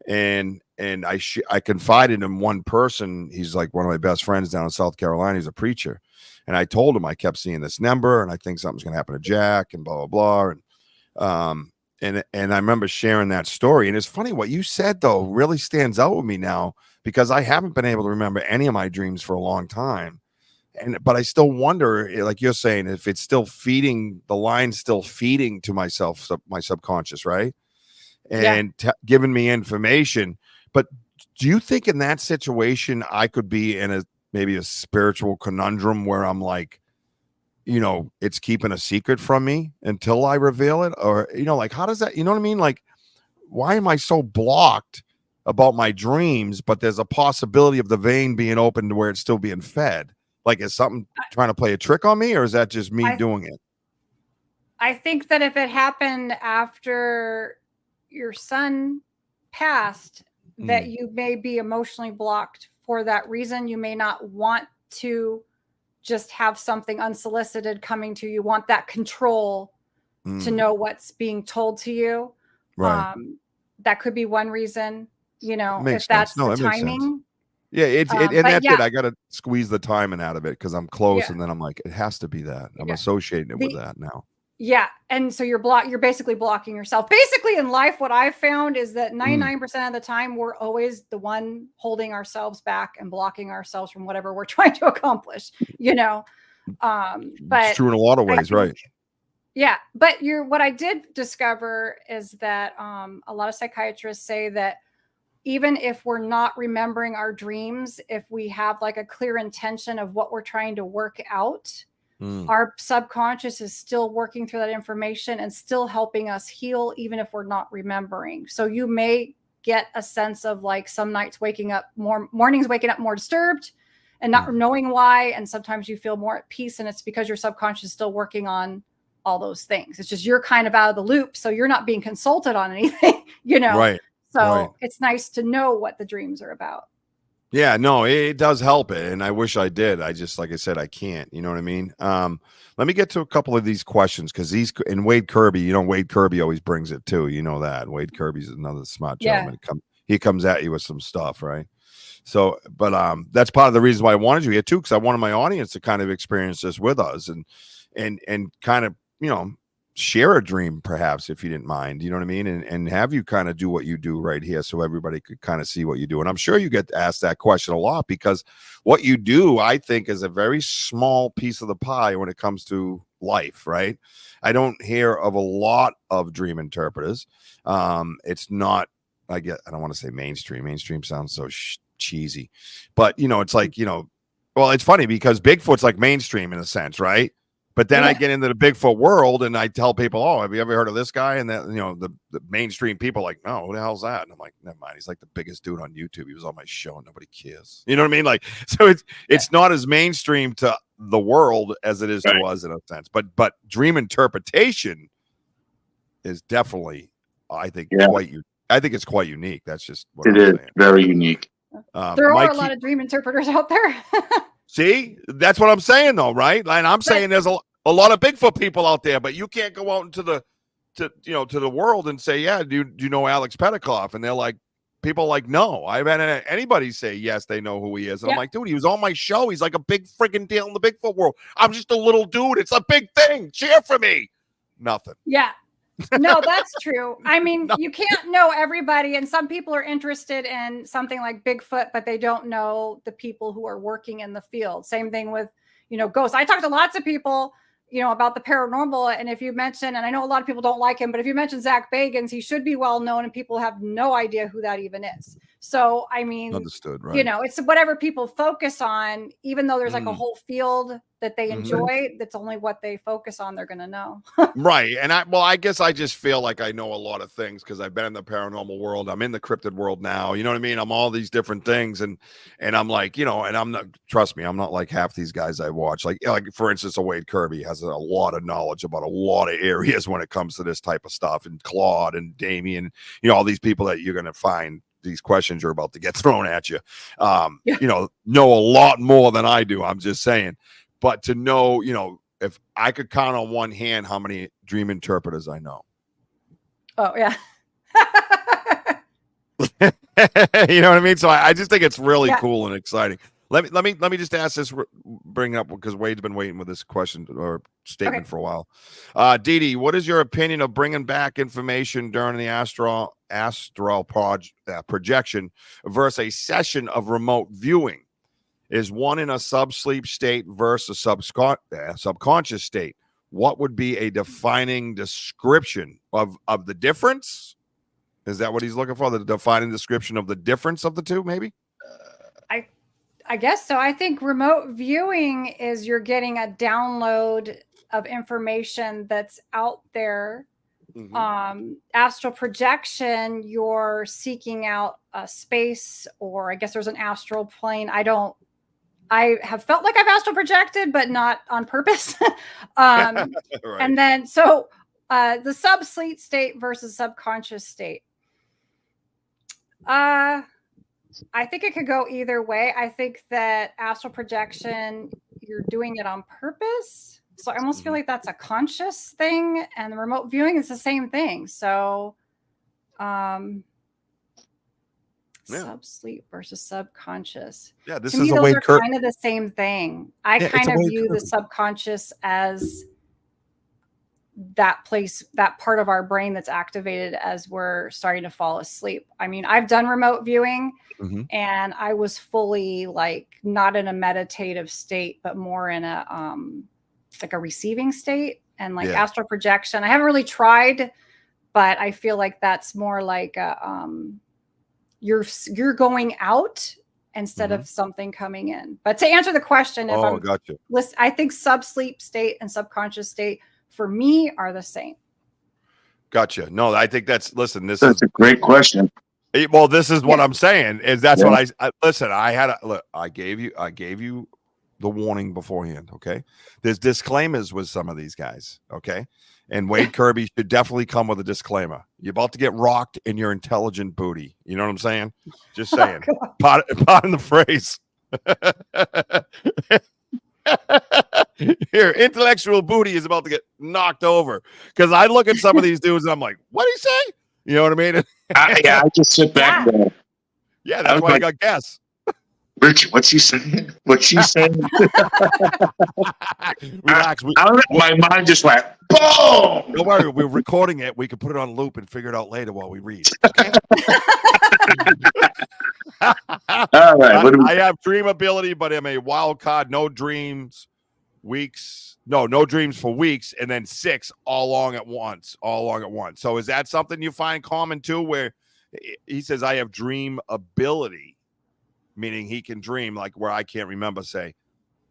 And I confided in one person. He's like one of my best friends down in South Carolina. He's a preacher. And I told him I kept seeing this number, and I think something's going to happen to Jack, and blah, blah, blah. And I remember sharing that story. And it's funny, what you said, though, really stands out with me now, because I haven't been able to remember any of my dreams for a long time. But I still wonder, like you're saying, if it's still feeding, the line's still feeding to myself, my subconscious, right? And giving me information. But do you think in that situation, I could be in maybe a spiritual conundrum where I'm like, it's keeping a secret from me until I reveal it? Or, how does that, you know what I mean? Like, why am I so blocked about my dreams, but there's a possibility of the vein being open to where it's still being fed? Like, is something trying to play a trick on me, or is that just me doing it? I think that if it happened after your son passed, that you may be emotionally blocked for that reason. You may not want to just have something unsolicited coming to you. You want that control to know what's being told to you. Right. That could be one reason, Makes if that's sense. the timing. Yeah, that's it. I got to squeeze the timing out of it because I'm close, and then I'm like, it has to be that. I'm associating it with that now. Yeah. And so you're basically blocking yourself. Basically in life, what I've found is that 99% of the time, we're always the one holding ourselves back and blocking ourselves from whatever we're trying to accomplish, you know? But It's true in a lot of ways, right? Yeah. But what I did discover is that a lot of psychiatrists say that even if we're not remembering our dreams, if we have like a clear intention of what we're trying to work out, our subconscious is still working through that information and still helping us heal, even if we're not remembering. So you may get a sense of like some nights mornings waking up more disturbed and not knowing why. And sometimes you feel more at peace, and it's because your subconscious is still working on all those things. It's just you're kind of out of the loop. So you're not being consulted on anything, you know? Right. So it's nice to know what the dreams are about. Yeah, no, it does help it. And I wish I did. I just, like I said, I can't, you know what I mean? Let me get to a couple of these questions, because and Wade Kirby, Wade Kirby always brings it too. You know that. Wade Kirby's another smart gentleman. He comes at you with some stuff, right? So, but that's part of the reason why I wanted you here too, because I wanted my audience to kind of experience this with us and kind of, share a dream, perhaps, if you didn't mind, you know what I mean? And have you kind of do what you do right here, so everybody could kind of see what you do. And I'm sure you get asked that question a lot, because what you do, I think, is a very small piece of the pie when it comes to life, right? I don't hear of a lot of dream interpreters. It's not, I don't want to say mainstream. Mainstream sounds so cheesy, but it's like, well, it's funny because Bigfoot's like mainstream in a sense, right? But then I get into the Bigfoot world and I tell people, oh, have you ever heard of this guy? And that, the mainstream people are like, no, who the hell's that? And I'm like, never mind. He's like the biggest dude on YouTube. He was on my show and nobody cares. You know what I mean? Like, so it's not as mainstream to the world as it is to us in a sense. But dream interpretation is definitely, I think, it's quite unique. That's just what I'm saying. Very unique. There are a lot of dream interpreters out there. See, that's what I'm saying, though, right? And I'm saying there's a lot of Bigfoot people out there, but you can't go out into the world and say, yeah, do you know Alex Petikoff? And they're like, people are like, no. I've had anybody say yes, they know who he is. And I'm like, dude, he was on my show. He's like a big freaking deal in the Bigfoot world. I'm just a little dude. It's a big thing. Cheer for me. Nothing. Yeah. No, that's true. I mean, you can't know everybody, and some people are interested in something like Bigfoot, but they don't know the people who are working in the field. Same thing with, ghosts. I talked to lots of people, about the paranormal, and if you mention, and I know a lot of people don't like him, but if you mention Zach Bagans, he should be well known, and people have no idea who that even is. So, I mean, understood, right? It's whatever people focus on, even though there's like a whole field that they enjoy, that's only what they focus on, they're going to know. Right. And I guess I just feel like I know a lot of things because I've been in the paranormal world. I'm in the cryptid world now. You know what I mean? I'm all these different things. And I'm like, and I'm not, trust me, I'm not like half these guys I watch. Like for instance, a Wade Kirby has a lot of knowledge about a lot of areas when it comes to this type of stuff. And Claude and Damien, all these people that you're going to find these questions are about to get thrown at you, know a lot more than I do. I'm just saying. But to know, if I could count on one hand how many dream interpreters I know. Oh, yeah. You know what I mean? So I just think it's really cool and exciting. Let me just ask this, bring it up because Wade's been waiting with this question or statement for a while. DeeDee, what is your opinion of bringing back information during the astral projection versus a session of remote viewing? Is one in a subsleep state versus a subconscious state? What would be a defining description of the difference? Is that what he's looking for? The defining description of the difference of the two, maybe? I guess so. I think remote viewing is you're getting a download of information that's out there. Astral projection, you're seeking out a space, or I guess there's an astral plane. I have felt like I've astral projected, but not on purpose. Right. And then, so the subsleep state versus subconscious state. I think it could go either way. I think that astral projection, you're doing it on purpose. So I almost feel like that's a conscious thing, and the remote viewing is the same thing. So, subsleep versus subconscious. Yeah, this to is me, a way kind of the same thing. I kind of view the subconscious as that place, that part of our brain that's activated as we're starting to fall asleep. I mean, I've done remote viewing and I was fully like not in a meditative state, but more in a like a receiving state and like astral projection. I haven't really tried, but I feel like that's more like you're going out instead of something coming in. But to answer the question, I think subsleep state and subconscious state for me are the same. Gotcha. No, I think that's this is a great question. Well, this is what I'm saying is that's what I listen. I gave you the warning beforehand. Okay. There's disclaimers with some of these guys. Okay. And Wade Kirby should definitely come with a disclaimer. You're about to get rocked in your intelligent booty. You know what I'm saying? Just saying. Pardon the phrase. Your intellectual booty is about to get knocked over. Because I look at some of these dudes and I'm like, what did he say? You know what I mean? I just sit back there. Yeah, that's why I got gas. Richie, what's he saying? What's she saying? Relax. My mind just went, boom! Don't worry, we're recording it. We can put it on loop and figure it out later while we read. Okay? All right. I have dream ability, but I'm a wild card. No dreams for weeks, and then 6 all along at once. So is that something you find common too, where he says I have dream ability? Meaning he can dream like where I can't remember, say,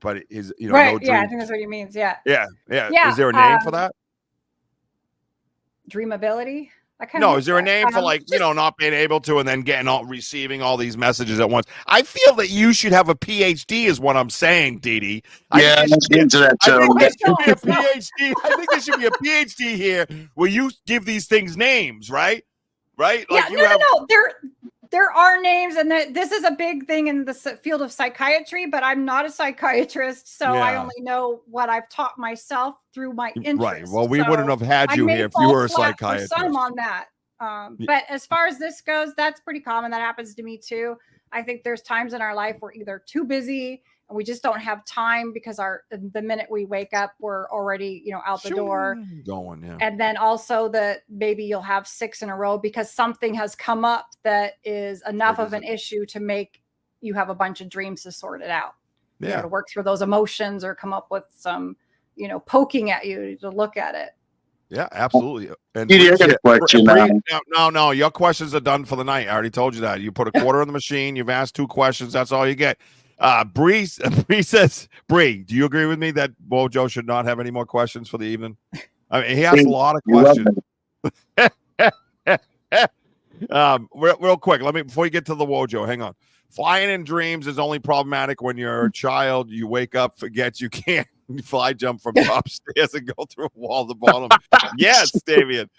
but is right? No dream. Yeah, I think that's what he means. Yeah. Is there a name for that? Dream ability. Is there a name for not being able to and then receiving all these messages at once? I feel that you should have a PhD, is what I'm saying, DeeDee. Let's get into that. I think there should be a PhD here where you give these things names, right? Right? Like no. There are names, and this is a big thing in the field of psychiatry, but I'm not a psychiatrist, so I only know what I've taught myself through my interest. Right. Well, we wouldn't have had you here if you were a psychiatrist. Some on that. But as far as this goes, that's pretty common. That happens to me too. I think there's times in our life we're either too busy and we just don't have time because the minute we wake up, we're already, out the door going. Yeah. And then also that maybe you'll have 6 in a row because something has come up that is enough of an issue to make you have a bunch of dreams to sort it out. To work through those emotions or come up with some, poking at you to look at it. Yeah, absolutely. And I got a question. No, your questions are done for the night. I already told you that. You put a quarter in the machine. You've asked 2 questions. That's all you get. Bree says, Bree, do you agree with me that Wojo should not have any more questions for the evening? I mean, he has a lot of questions. Real quick, before you get to the Wojo, hang on. Flying in dreams is only problematic when you're a child. You wake up, forget you can't fly jump from top stairs and go through a wall at the bottom. Yes, Davian.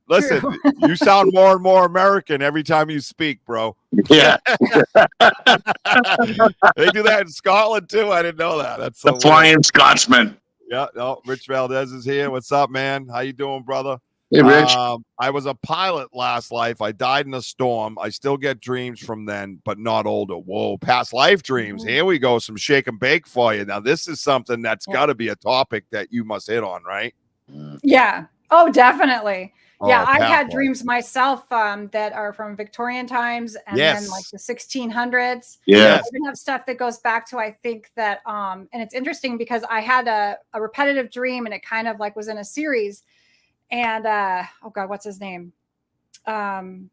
Listen, you sound more and more American every time you speak, bro. Yeah. They do that in Scotland too. I didn't know that. That's the flying Scotsman. Yeah. No, Rich Valdez is here. What's up, man? How you doing, brother? Hey, Rich. I was a pilot last life. I died in a storm. I still get dreams from then, but not older. Whoa, past life dreams. Here we go. Some shake and bake for you. Now, this is something that's got to be a topic that you must hit on, right? Yeah. Oh, definitely. Yeah, I've had dreams myself that are from Victorian times and then like the 1600s. Yeah. I even have stuff that goes back to, I think that, and it's interesting because I had a repetitive dream and it kind of like was in a series. And oh God, what's his name? Well,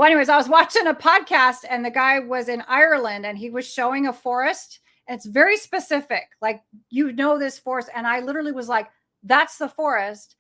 anyways, I was watching a podcast and the guy was in Ireland and he was showing a forest. And it's very specific, like this forest. And I literally was like, that's the forest.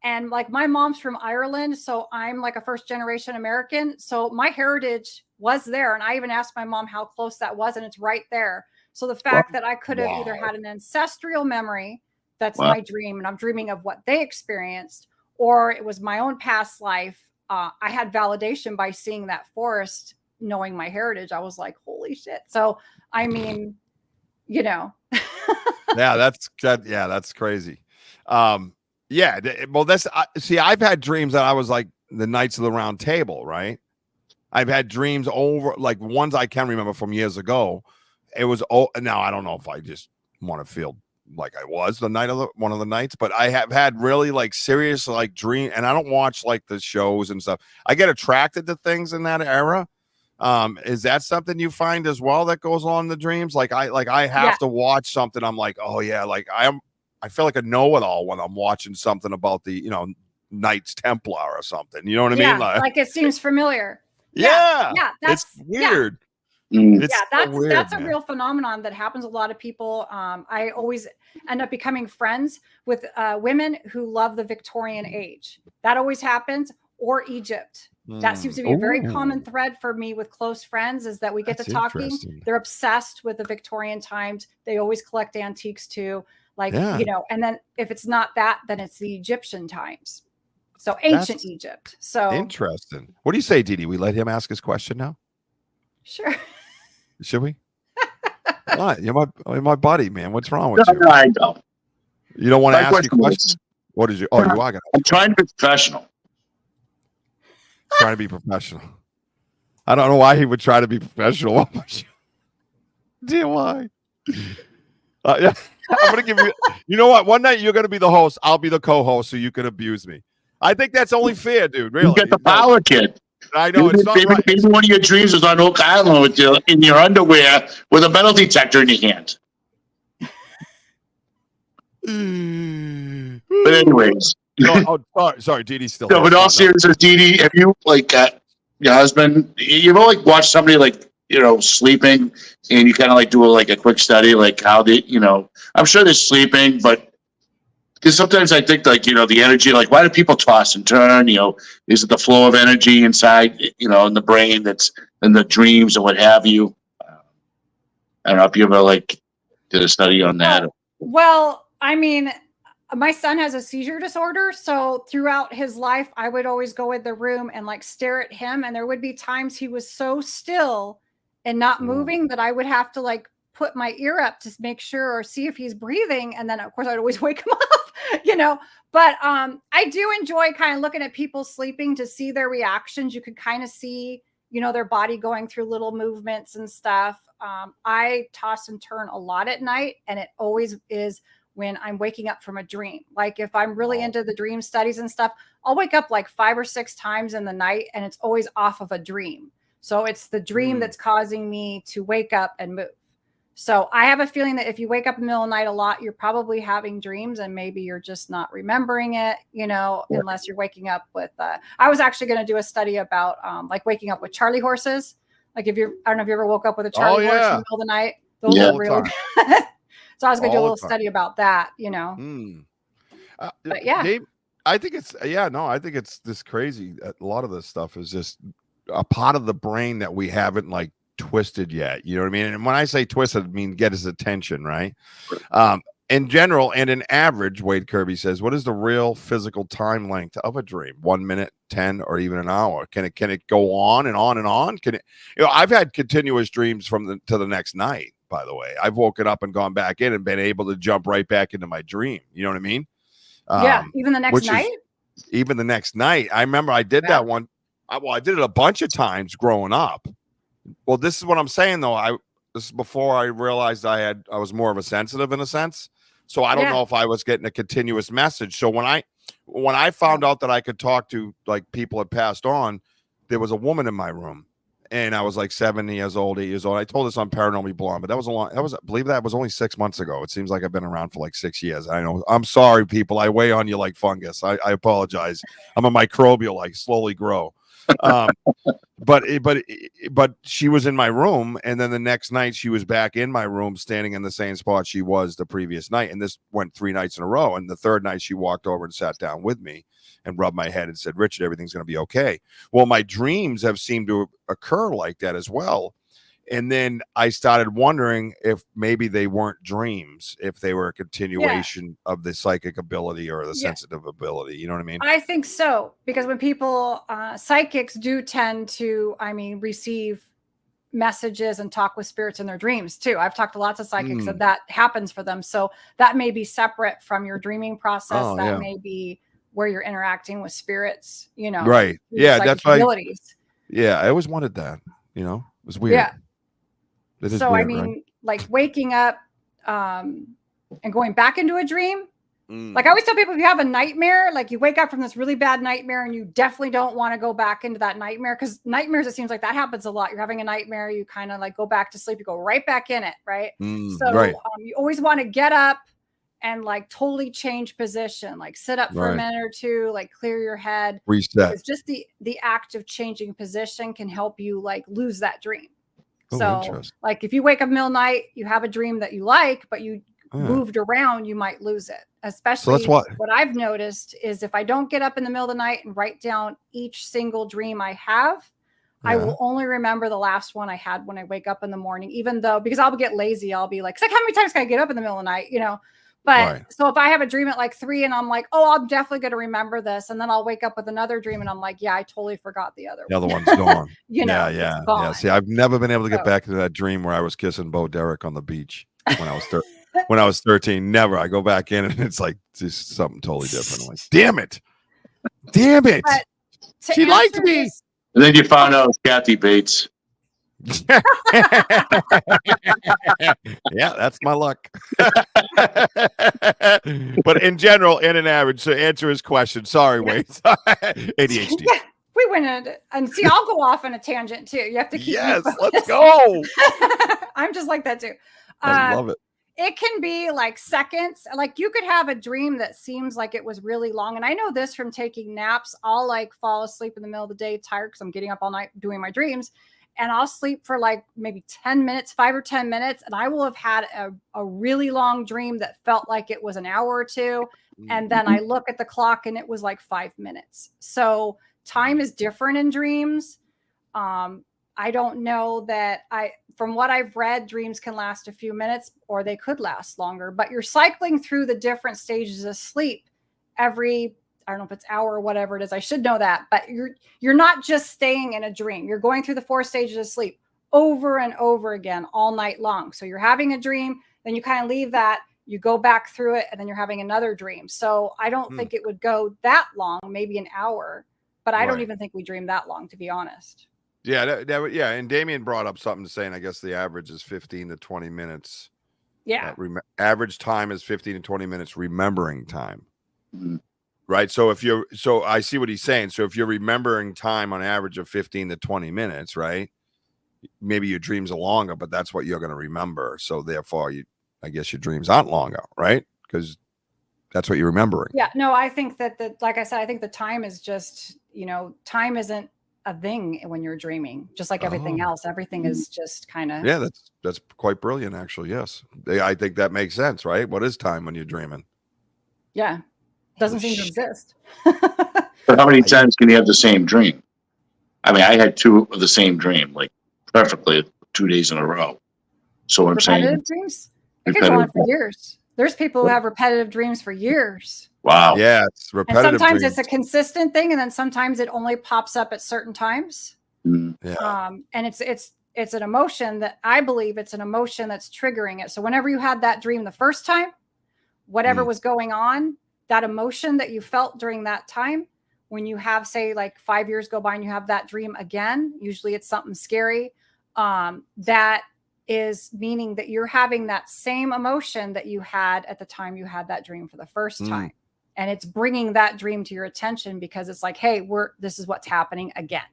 And like my mom's from Ireland, so I'm like a first generation American. So my heritage was there. And I even asked my mom how close that was, and it's right there. So the fact that I could have either had an ancestral memory, that's my dream, and I'm dreaming of what they experienced, or it was my own past life. I had validation by seeing that forest, knowing my heritage. I was like, holy shit. So, I mean, Yeah, that's crazy. Well, I've had dreams that I was like the Knights of the Round Table, right? I've had dreams over, like ones I can remember from years ago. It was, now I don't know if I just want to feel like I was the night of one of the nights, but I have had really like serious like dream, and I don't watch like the shows and stuff. I get attracted to things in that era. Is that something you find as well that goes on in the dreams? Like I have to watch something. I'm like, oh yeah, like I feel like a know-it-all when I'm watching something about the, Knights Templar or something. You know what I mean? Like it seems familiar. Yeah, that's it's weird. Mm. That's a real phenomenon that happens. A lot of people. I always end up becoming friends with women who love the Victorian age. That always happens, or Egypt. That seems to be a very common thread for me with close friends, is that we get to talking. They're obsessed with the Victorian times. They always collect antiques too. Like, and then if it's not that, then it's the Egyptian times. So ancient Egypt. So interesting. What do you say, DeeDee? We let him ask his question now? Sure. Should we? What? You're my buddy, man. What's wrong with you? No, I don't. You don't want to ask you a question? Is, what is your? Oh, you are gonna. I'm trying to be professional. Trying to be professional. I don't know why he would try to be professional. Dear, why? Yeah, I'm gonna give you. You know what? One night you're gonna be the host. I'll be the co-host, so you can abuse me. I think that's only fair, dude. Really, you get the power, kid. I know it's not right. Maybe one of your dreams is on Oak Island with in your underwear with a metal detector in your hand. But anyways, sorry, DeeDee's still. No, but all seriousness, DeeDee, have you your husband? You ever watch somebody sleeping, and you kind of do a quick study, like how they, I'm sure they're sleeping, but. Because sometimes I think, the energy, why do people toss and turn? Is it the flow of energy inside, in the brain that's in the dreams and what have you? I don't know if you ever, did a study on that. Well, I mean, my son has a seizure disorder. So throughout his life, I would always go in the room and, stare at him. And there would be times he was so still and not moving that I would have to, put my ear up to make sure or see if he's breathing. And then, of course, I'd always wake him up. But I do enjoy kind of looking at people sleeping to see their reactions. You could kind of see, their body going through little movements and stuff. I toss and turn a lot at night, and it always is when I'm waking up from a dream. Like if I'm really into the dream studies and stuff, I'll wake up 5 or 6 times in the night, and it's always off of a dream. So it's the dream that's causing me to wake up and move. So I have a feeling that if you wake up in the middle of the night a lot, you're probably having dreams, and maybe you're just not remembering it, unless you're waking up with, I was actually going to do a study about waking up with Charlie horses. I don't know if you ever woke up with a Charlie horse in the middle of the night. Those are real. So I was going to do a little study about that, But yeah. Dave, I think it's this crazy. A lot of this stuff is just a part of the brain that we haven't twisted yet, you know what I mean? And when I say twisted, I mean get his attention, right? In general and in average, Wade Kirby says, what is the real physical time length of a dream? 1 minute, 10, or even an hour? Can it go on and on and on? Can it? I've had continuous dreams to the next night. By the way, I've woken up and gone back in and been able to jump right back into my dream. You know what I mean? Even the next night. Even the next night. I remember I did that one. I did it a bunch of times growing up. Well, this is what I'm saying though. This is before I realized I was more of a sensitive in a sense. So I don't know if I was getting a continuous message. So when I found out that I could talk to people had passed on, there was a woman in my room, and I was 7 years old, 8 years old. I told this on Paranormal Blonde, but that was only 6 months ago. It seems like I've been around for 6 years. I know. I'm sorry, people. I weigh on you like fungus. I apologize. I'm a microbial, slowly grow. But she was in my room, and then the next night she was back in my room standing in the same spot she was the previous night, and this went 3 nights in a row. And the third night she walked over and sat down with me and rubbed my head and said, Richard, everything's going to be okay. Well, my dreams have seemed to occur like that as well. And then I started wondering if maybe they weren't dreams, if they were a continuation of the psychic ability or the sensitive ability. You know what I mean? I think so, because when people, psychics do tend to, receive messages and talk with spirits in their dreams too. I've talked to lots of psychics that happens for them. So that may be separate from your dreaming process. That may be where you're interacting with spirits, Right. Yeah, that's right. Yeah, I always wanted that, it was weird. Yeah. So weird, waking up, and going back into a dream. Mm. Like I always tell people, if you have a nightmare, like you wake up from this really bad nightmare and you definitely don't want to go back into that nightmare, because nightmares, it seems like that happens a lot. You're having a nightmare, you kind of like go back to sleep, you go right back in it, right? So you always want to get up and like totally change position, like sit up for a minute or two, like clear your head, reset. It's just the act of changing position can help you like lose that dream. Oh, so like if you wake up middle of the night, you have a dream that you like, but you moved around, you might lose it. Especially so that's what I've noticed is if I don't get up in the middle of the night and write down each single dream I have, I will only remember the last one I had when I wake up in the morning, even though, because I'll get lazy. I'll be like, how many times can I get up in the middle of the night? You know, but so if I have a dream at like 3 and I'm like, oh, I'm definitely going to remember this. And then I'll wake up with another dream and I'm like, yeah, I totally forgot the other one. The other one's gone. You know, yeah. See, I've never been able to get back into that dream where I was kissing Bo Derek on the beach when I was 13. When I was 13, never. I go back in and it's like just something totally different. I'm like, damn it. She liked me. And then you found out it was Kathy Bates. Yeah, that's my luck. But in general, in an average, so answer his question. Sorry, Wade. ADHD. Yeah, we went in and see, I'll go off on a tangent too. You have to keep let's go. I'm just like that too. I love it. It can be like seconds. Like you could have a dream that seems like it was really long. And I know this from taking naps. I'll like fall asleep in the middle of the day, tired because I'm getting up all night doing my dreams. And I'll sleep for like maybe 10 minutes, 5 or 10 minutes. And I will have had a really long dream that felt like it was an hour or two. And then I look at the clock and it was like 5 minutes. So time is different in dreams. I don't know that from what I've read, dreams can last a few minutes or they could last longer, but you're cycling through the different stages of sleep every, I don't know if it's hour or whatever it is. I should know that, but you're not just staying in a dream. You're going through the 4 stages of sleep over and over again all night long. So you're having a dream, then you kind of leave that, you go back through it, and then you're having another dream. So I don't think it would go that long, maybe an hour, but I don't even think we dream that long, to be honest. Yeah, yeah. And Damien brought up something saying, I guess the average is 15 to 20 minutes. Yeah. Average time is 15 to 20 minutes remembering time. Right. So I see what he's saying. So if you're remembering time on average of 15 to 20 minutes, right? Maybe your dreams are longer, but that's what you're going to remember. So therefore, I guess your dreams aren't longer, right? Because that's what you're remembering. Yeah. No, I think that like I said, I think the time is just, time isn't a thing when you're dreaming, just like everything else. Everything is just kind of. Yeah, that's quite brilliant, actually. Yes. I think that makes sense, right? What is time when you're dreaming? Yeah. Doesn't seem to exist. But how many times can you have the same dream? I mean, I had 2 of the same dream, like perfectly 2 days in a row. So what I'm saying, dreams, it could go on for years. There's people who have repetitive dreams for years. Wow. Yeah, it's repetitive. And sometimes dreams. it's a consistent thing, and then sometimes it only pops up at certain times. Yeah. And it's an emotion that I believe it's an emotion that's triggering it. So whenever you had that dream the first time, whatever was going on, that emotion that you felt during that time, when you have, say, like 5 years go by and you have that dream again, usually it's something scary. That is meaning that you're having that same emotion that you had at the time you had that dream for the first time. And it's bringing that dream to your attention because it's like, hey, this is what's happening again,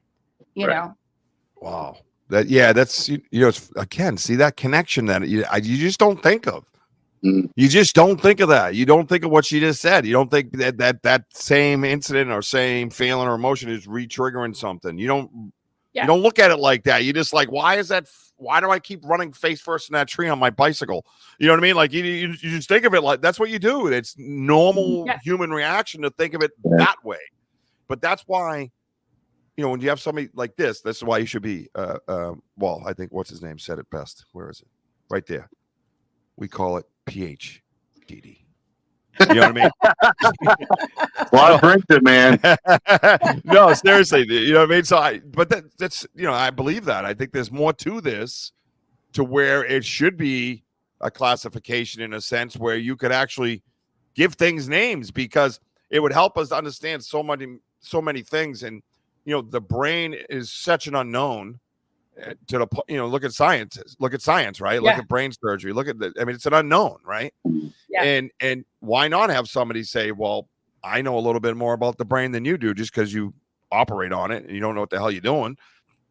you know? Wow. That's, it's, again, see that connection that you just don't think of. You just don't think of that. You don't think of what she just said. You don't think that same incident or same feeling or emotion is re-triggering something. You don't look at it like that. You just like, why do I keep running face first in that tree on my bicycle? You know what I mean? Like you just think of it like that's what you do. It's normal human reaction to think of it that way. But that's why, when you have somebody like this is why you should be, well, I think what's his name said it best. Where is it? Right there. We call it PH, DeeDee. You know what I mean? Well, I drink it, man. No, seriously. You know what I mean? So that's I believe that. I think there's more to this, to where it should be a classification in a sense where you could actually give things names, because it would help us understand so many things. And the brain is such an unknown, to the look at science, right? Yeah. Look at brain surgery, look at it's an unknown, right? Yeah. And why not have somebody say, well, I know a little bit more about the brain than you do, just because you operate on it and you don't know what the hell you're doing.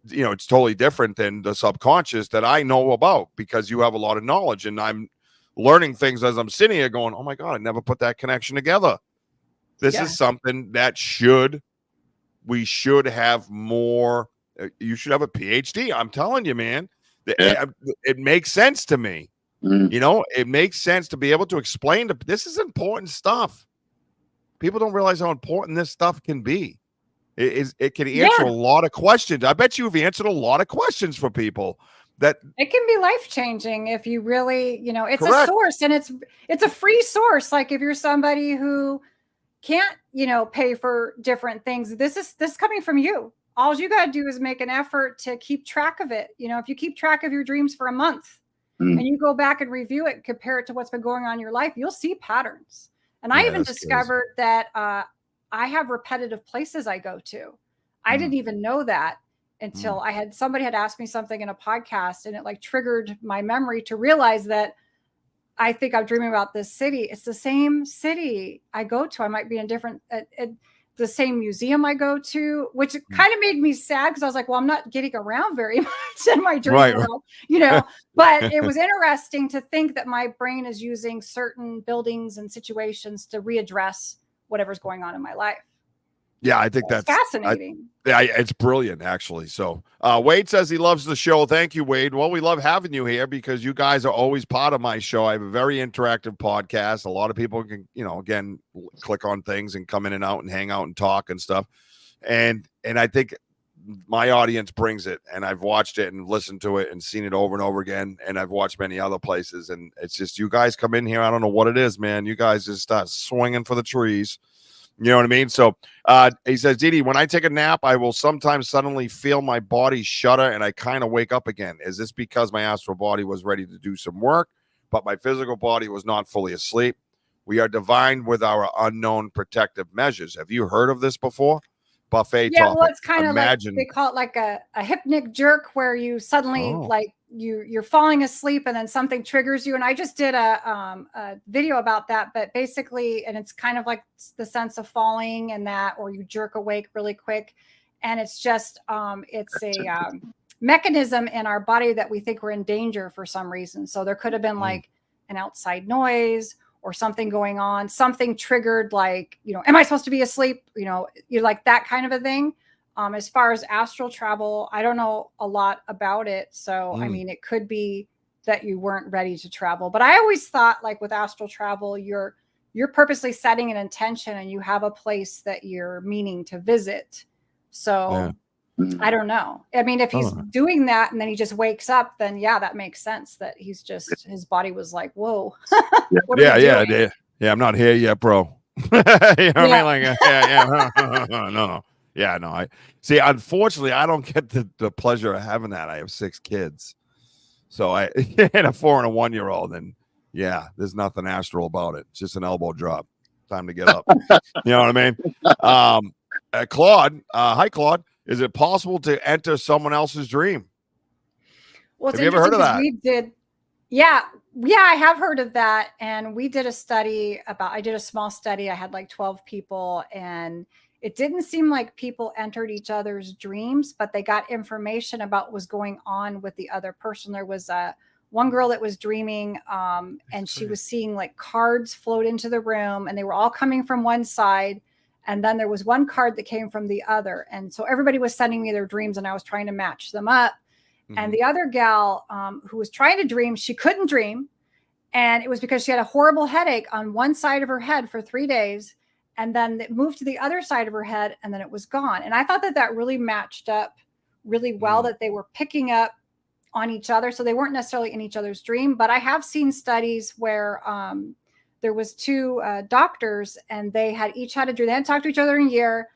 It's totally different than the subconscious that I know about, because you have a lot of knowledge, and I'm learning things as I'm sitting here going, oh my God, I never put that connection together. This is something that we should have more. You should have a PhD. I'm telling you, man, it makes sense to me. It makes sense to be able to explain this is important stuff. People don't realize how important this stuff can be. It can answer a lot of questions. I bet you've answered a lot of questions for people. That it can be life-changing if you really, it's Correct. a source, and it's a free source. Like if you're somebody who can't, pay for different things, this is coming from you. All you got to do is make an effort to keep track of it. If you keep track of your dreams for a month and you go back and review it and compare it to what's been going on in your life, you'll see patterns. And I even discovered that I have repetitive places I go to. I didn't even know that until somebody had asked me something in a podcast, and it like triggered my memory to realize that I think I'm dreaming about this city. It's the same city I go to. I might be in different, the same museum I go to, which kind of made me sad, because I was like, well, I'm not getting around very much in my dream world, but it was interesting to think that my brain is using certain buildings and situations to readdress whatever's going on in my life. Yeah, I think that's fascinating. It's brilliant, actually. So Wade says he loves the show. Thank you, Wade. Well, we love having you here because you guys are always part of my show. I have a very interactive podcast. A lot of people can, again, click on things and come in and out and hang out and talk and stuff. And I think my audience brings it, and I've watched it and listened to it and seen it over and over again. And I've watched many other places, and it's just, you guys come in here. I don't know what it is, man. You guys just start swinging for the trees. You know what I mean? So he says, DeeDee, when I take a nap, I will sometimes suddenly feel my body shudder and I kind of wake up again. Is this because my astral body was ready to do some work, but my physical body was not fully asleep? We are divine with our unknown protective measures. Have you heard of this before? Buffet topic. Well, it's kind of like, they call it like a hypnic jerk, where you suddenly like you're falling asleep and then something triggers you. And I just did a video about that, but basically, and it's kind of like the sense of falling and that, or you jerk awake really quick. And it's just, it's a mechanism in our body that we think we're in danger for some reason. So there could have been like an outside noise or something going on, something triggered, like, am I supposed to be asleep? You're like that kind of a thing. As far as astral travel, I don't know a lot about it. So, I mean, it could be that you weren't ready to travel, but I always thought, like, with astral travel, you're purposely setting an intention and you have a place that you're meaning to visit. So I don't know. I mean, if he's doing that and then he just wakes up, then that makes sense that he's just, his body was like, whoa. Yeah. I'm not here yet, bro. You know what I mean? Like, no. Yeah, no. I see. Unfortunately, I don't get the pleasure of having that. I have 6 kids, so I and a 4 and a 1-year-old, and there's nothing astral about it. It's just an elbow drop. Time to get up. You know what I mean? Claude, hi, Claude. Is it possible to enter someone else's dream? Well, have you ever heard of that? We did. Yeah, I have heard of that. And we did a study I did a small study. I had like 12 people, and it didn't seem like people entered each other's dreams, but they got information about what was going on with the other person. There was one girl that was dreaming, and she was seeing like cards float into the room, and they were all coming from one side. And then there was one card that came from the other. And so everybody was sending me their dreams, and I was trying to match them up. And the other gal who was trying to dream, she couldn't dream. And it was because she had a horrible headache on one side of her head for 3 days. And then it moved to the other side of her head, and then it was gone. And I thought that really matched up really well, that they were picking up on each other. So they weren't necessarily in each other's dream. But I have seen studies where there was 2 doctors, and they each had a dream. They hadn't talked to each other in a year.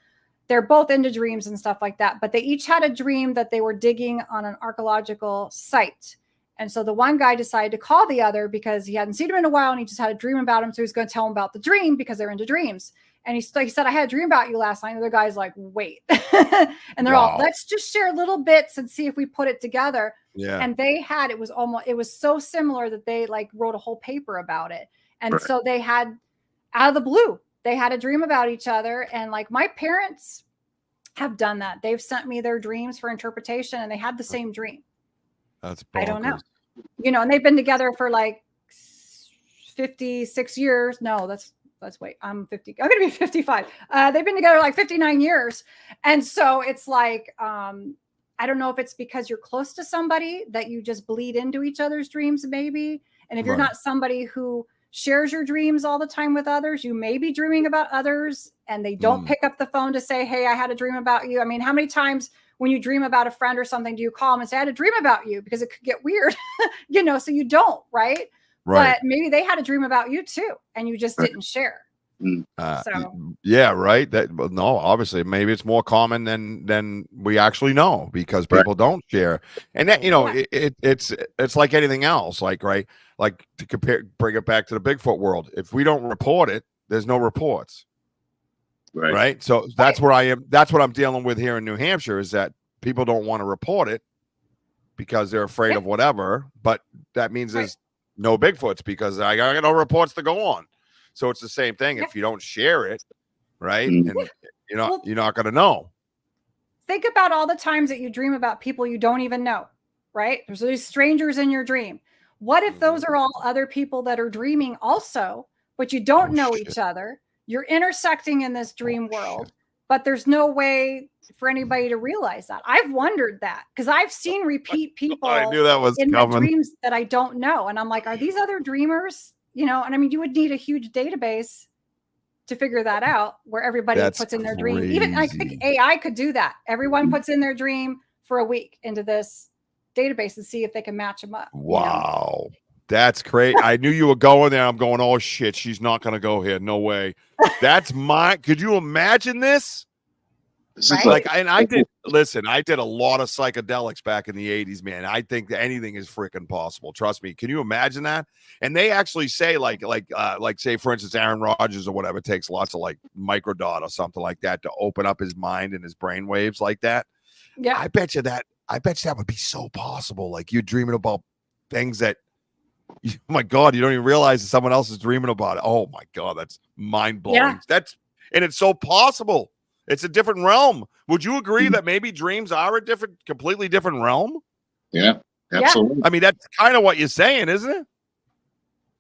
They're both into dreams and stuff like that. But they each had a dream that they were digging on an archaeological site. And so the one guy decided to call the other because he hadn't seen him in a while, and he just had a dream about him. So he was going to tell him about the dream because they're into dreams. And he said, I had a dream about you last night. And the other guy's like, wait. And they're all, let's just share little bits and see if we put it together. Yeah. And it was so similar that they like wrote a whole paper about it. And so they had, out of the blue, they had a dream about each other. And like my parents have done that. They've sent me their dreams for interpretation and they had the same dream. That's bonkers. I don't know. And they've been together for like 56 years. No, let's wait. I'm 50. I'm going to be 55. They've been together like 59 years. And so it's like, I don't know if it's because you're close to somebody that you just bleed into each other's dreams, maybe. And if you're not somebody who shares your dreams all the time with others, you may be dreaming about others and they don't pick up the phone to say, hey, I had a dream about you. I mean, how many times when you dream about a friend or something, do you call them and say, I had a dream about you? Because it could get weird, so you don't, right? But maybe they had a dream about you too, and you just didn't share. Yeah, right. No, obviously, maybe it's more common than we actually know because people don't share. And that it's like anything else. Like like to bring it back to the Bigfoot world. If we don't report it, there's no reports. Right. So that's where I am. That's what I'm dealing with here in New Hampshire is that people don't want to report it because they're afraid of whatever. But that means there's no Bigfoots because I got no reports to go on. So it's the same thing. If you don't share it, right, and you're not going to know. Think about all the times that you dream about people you don't even know, right? There's these strangers in your dream. What if those are all other people that are dreaming also, but you don't know each other? You're intersecting in this dream world, but there's no way for anybody to realize that. I've wondered that because I've seen repeat people I knew that was in my dreams that I don't know. And I'm like, are these other dreamers? And I mean, you would need a huge database to figure that out where everybody puts in their dream. Even I think AI could do that. Everyone puts in their dream for a week into this database and see if they can match them up. Wow. That's great. I knew you were going there. I'm going, oh shit, she's not going to go here. No way. Could you imagine this? I did a lot of psychedelics back in the 80s, man. I think that anything is freaking possible. Trust me. Can you imagine that? And they actually say like say for instance, Aaron Rodgers or whatever takes lots of like microdot or something like that to open up his mind and his brain waves like that. Yeah. I bet you that would be so possible. Like you're dreaming about things that, oh my God, you don't even realize that someone else is dreaming about it. Oh my God, that's mind blowing. Yeah. And it's so possible. It's a different realm. Would you agree that maybe dreams are a completely different realm? Yeah, absolutely. I mean, that's kind of what you're saying, isn't it?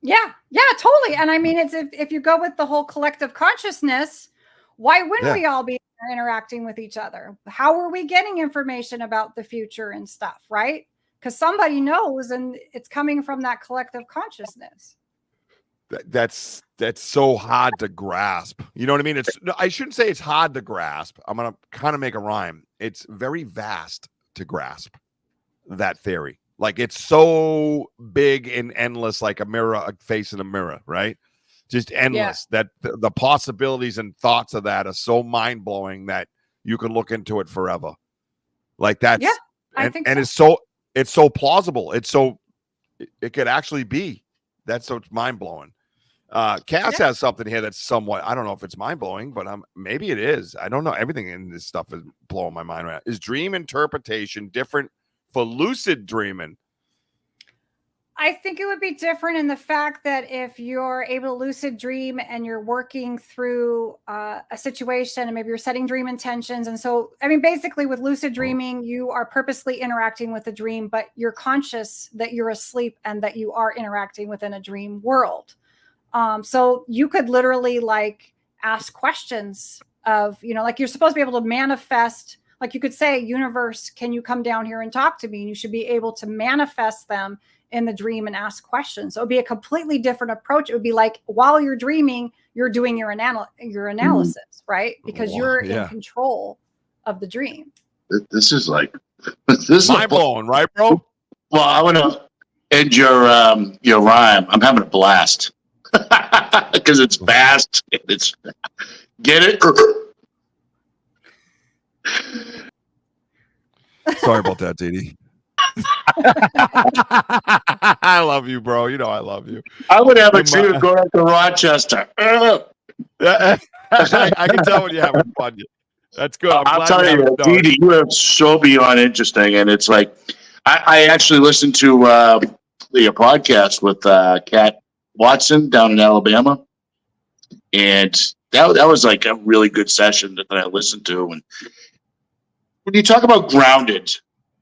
Yeah, totally. And I mean, it's if you go with the whole collective consciousness, why wouldn't we all be interacting with each other? How are we getting information about the future and stuff, right? Because somebody knows, and it's coming from that collective consciousness. That's so hard to grasp. You know what I mean? I shouldn't say it's hard to grasp. I'm going to kind of make a rhyme. It's very vast to grasp that theory. Like it's so big and endless, like a face in a mirror, right? Just endless. That the possibilities and thoughts of that are so mind blowing that you can look into it forever. Like that's, I think it's so plausible. It could actually be. That's so mind blowing. Cass has something here that's somewhat, I don't know if it's mind blowing, but maybe it is. I don't know. Everything in this stuff is blowing my mind right now. Is dream interpretation different for lucid dreaming? I think it would be different in the fact that if you're able to lucid dream and you're working through a situation and maybe you're setting dream intentions. And so, I mean, basically with lucid dreaming, you are purposely interacting with the dream, but you're conscious that you're asleep and that you are interacting within a dream world. So you could literally like ask questions of, like you're supposed to be able to manifest, like you could say, universe, can you come down here and talk to me? And you should be able to manifest them in the dream and ask questions. So it would be a completely different approach. It would be like while you're dreaming, you're doing your analysis, right? Because you're in control of the dream. This is mind blowing, right, bro? Well, I want to end your rhyme. I'm having a blast because it's vast. It's get it. Sorry about that, DeeDee. I love you, bro. I love you. I would have a dream of going out to Rochester. I can tell when you're having fun. That's good. I'm I'll glad tell you're you, having fun. DeeDee, you are so beyond interesting, and it's like I actually listened to your podcast with Kat Watson down in Alabama, and that was like a really good session that I listened to. And when you talk about grounded,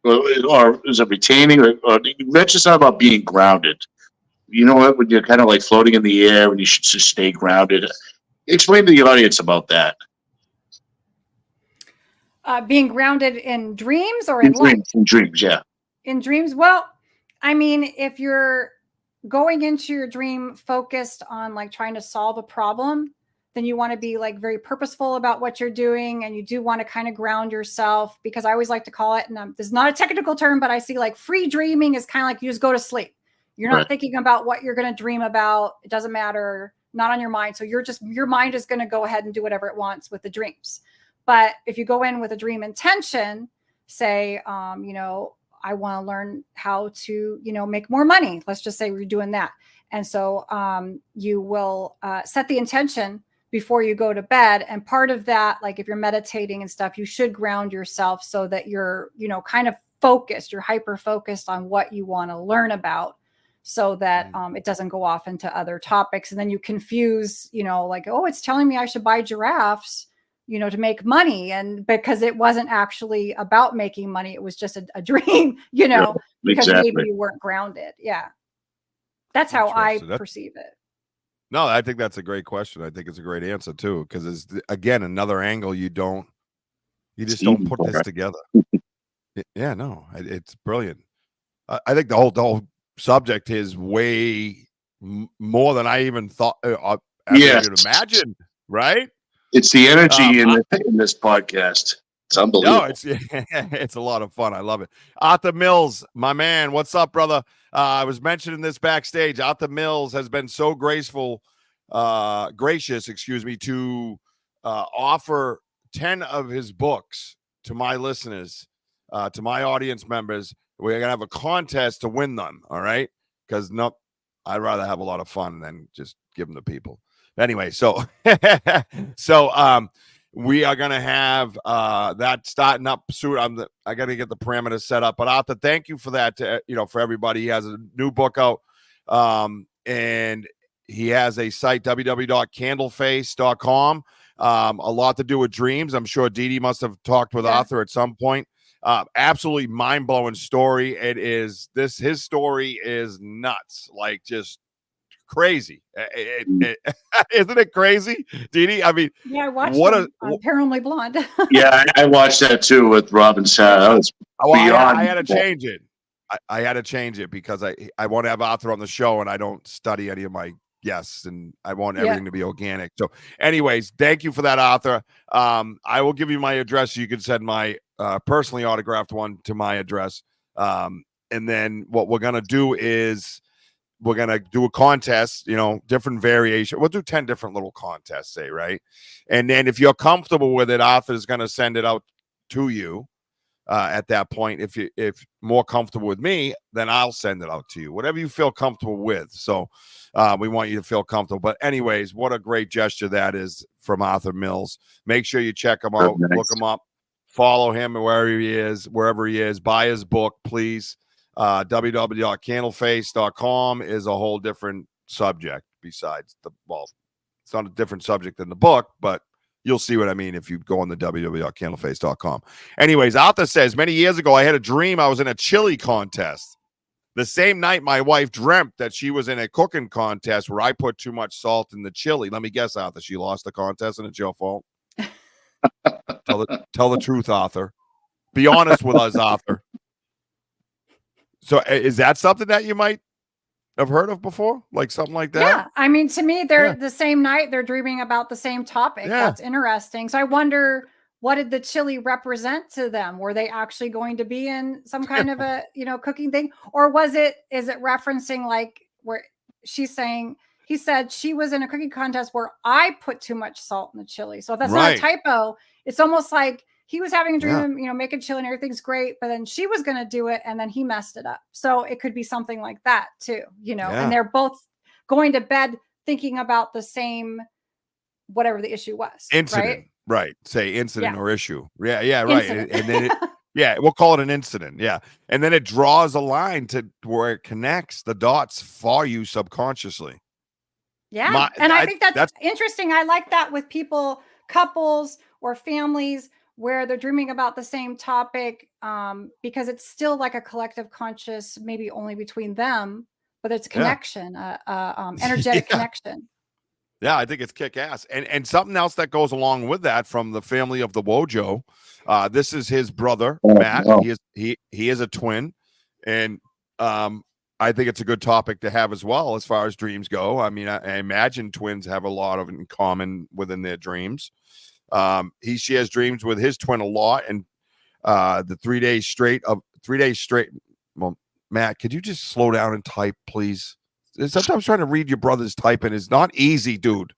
or is it retaining, or you mentioned something about being grounded. You know what? When you're kind of like floating in the air, and you should just stay grounded. Explain to the audience about that. Being grounded in dreams or in life? In dreams, yeah. In dreams, well, I mean, if you're going into your dream focused on like trying to solve a problem, then you want to be like very purposeful about what you're doing, and you do want to kind of ground yourself, because I always like to call it, and this is not a technical term, but I see like free dreaming is kind of like you just go to sleep. You're not thinking about what you're going to dream about. It doesn't matter, not on your mind. So your mind is going to go ahead and do whatever it wants with the dreams. But if you go in with a dream intention, say, I want to learn how to, make more money. Let's just say we're doing that. And so you will set the intention before you go to bed. And part of that, like if you're meditating and stuff, you should ground yourself so that you're, kind of focused, you're hyper focused on what you want to learn about, so that it doesn't go off into other topics. And then you confuse, like, oh, it's telling me I should buy giraffes, to make money. And because it wasn't actually about making money, it was just a dream, because maybe you weren't grounded. Yeah. That's how I perceive it. No, I think that's a great question. I think it's a great answer too, because it's, again, another angle you just don't put this together. Yeah, no, it's brilliant. I think the whole subject is way more than I even thought. Could imagine, right? It's the energy in this podcast. It's unbelievable. No, it's a lot of fun. I love it. Arthur Mills, my man, what's up, brother? I was mentioning this backstage. Arthur Mills has been so gracious, to offer 10 of his books to my listeners, to my audience members. We're gonna have a contest to win them. All right, because I'd rather have a lot of fun than just give them to people. Anyway, so we are gonna have that starting up soon. I gotta get the parameters set up. But Arthur, thank you for that. For everybody, he has a new book out, and he has a site, www.candleface.com. A lot to do with dreams. I'm sure DeeDee must have talked with Arthur at some point. Absolutely mind-blowing story. His story is nuts, like just crazy. Isn't it crazy, DeeDee? I mean, yeah, I watched Paranormal Blonde. Yeah, I watched that too with Robin Sarah. I had to change it. I had to change it because I want to have Arthur on the show, and I don't study any of my guests, and I want everything to be organic. So anyways, thank you for that, Arthur. I will give you my address so you can send my personally autographed one to my address. And then what we're going to do is we're going to do a contest, different variation. We'll do 10 different little contests, say, right? And then if you're comfortable with it, Arthur is going to send it out to you. At that point, if more comfortable with me, then I'll send it out to you, whatever you feel comfortable with. So we want you to feel comfortable. But anyways, what a great gesture that is from Arthur Mills. Make sure you check him out, look him up, follow him wherever he is, buy his book, please. www.candleface.com is a whole different subject besides it's not a different subject than the book, but you'll see what I mean if you go on the www.candleface.com. Anyways, Arthur says, many years ago, I had a dream I was in a chili contest. The same night, my wife dreamt that she was in a cooking contest where I put too much salt in the chili. Let me guess, Arthur, she lost the contest and it's your fault. Tell the truth, Arthur. Be honest with us, Arthur. So is that something that you might have heard of before? Like something like that? Yeah. I mean, to me, they're the same night. They're dreaming about the same topic. Yeah. That's interesting. So I wonder, what did the chili represent to them? Were they actually going to be in some kind of a, cooking thing? Or is it referencing like where she's saying, he said she was in a cooking contest where I put too much salt in the chili. So if that's not a typo, it's almost like he was having a dream, making chili and everything's great, but then she was going to do it and then he messed it up. So it could be something like that too, and they're both going to bed thinking about the same whatever the issue was. Incident, right? right? Say incident Yeah. or issue. Yeah, right. Incident. And then yeah, we'll call it an incident. Yeah, and then it draws a line to where it connects the dots for you subconsciously. Yeah. And I think that's interesting. I like that with people, couples or families where they're dreaming about the same topic, because it's still like a collective conscious, maybe only between them, but it's a connection, energetic connection. Yeah, I think it's kick ass. And something else that goes along with that from the family of the Wojo. This is his brother, Matt. He is a twin. And I think it's a good topic to have as well as far as dreams go. I mean, I imagine twins have a lot of it in common within their dreams. He shares dreams with his twin a lot, and the 3 days straight. Well, Matt, could you just slow down and type, please? Sometimes trying to read your brother's typing is not easy, dude.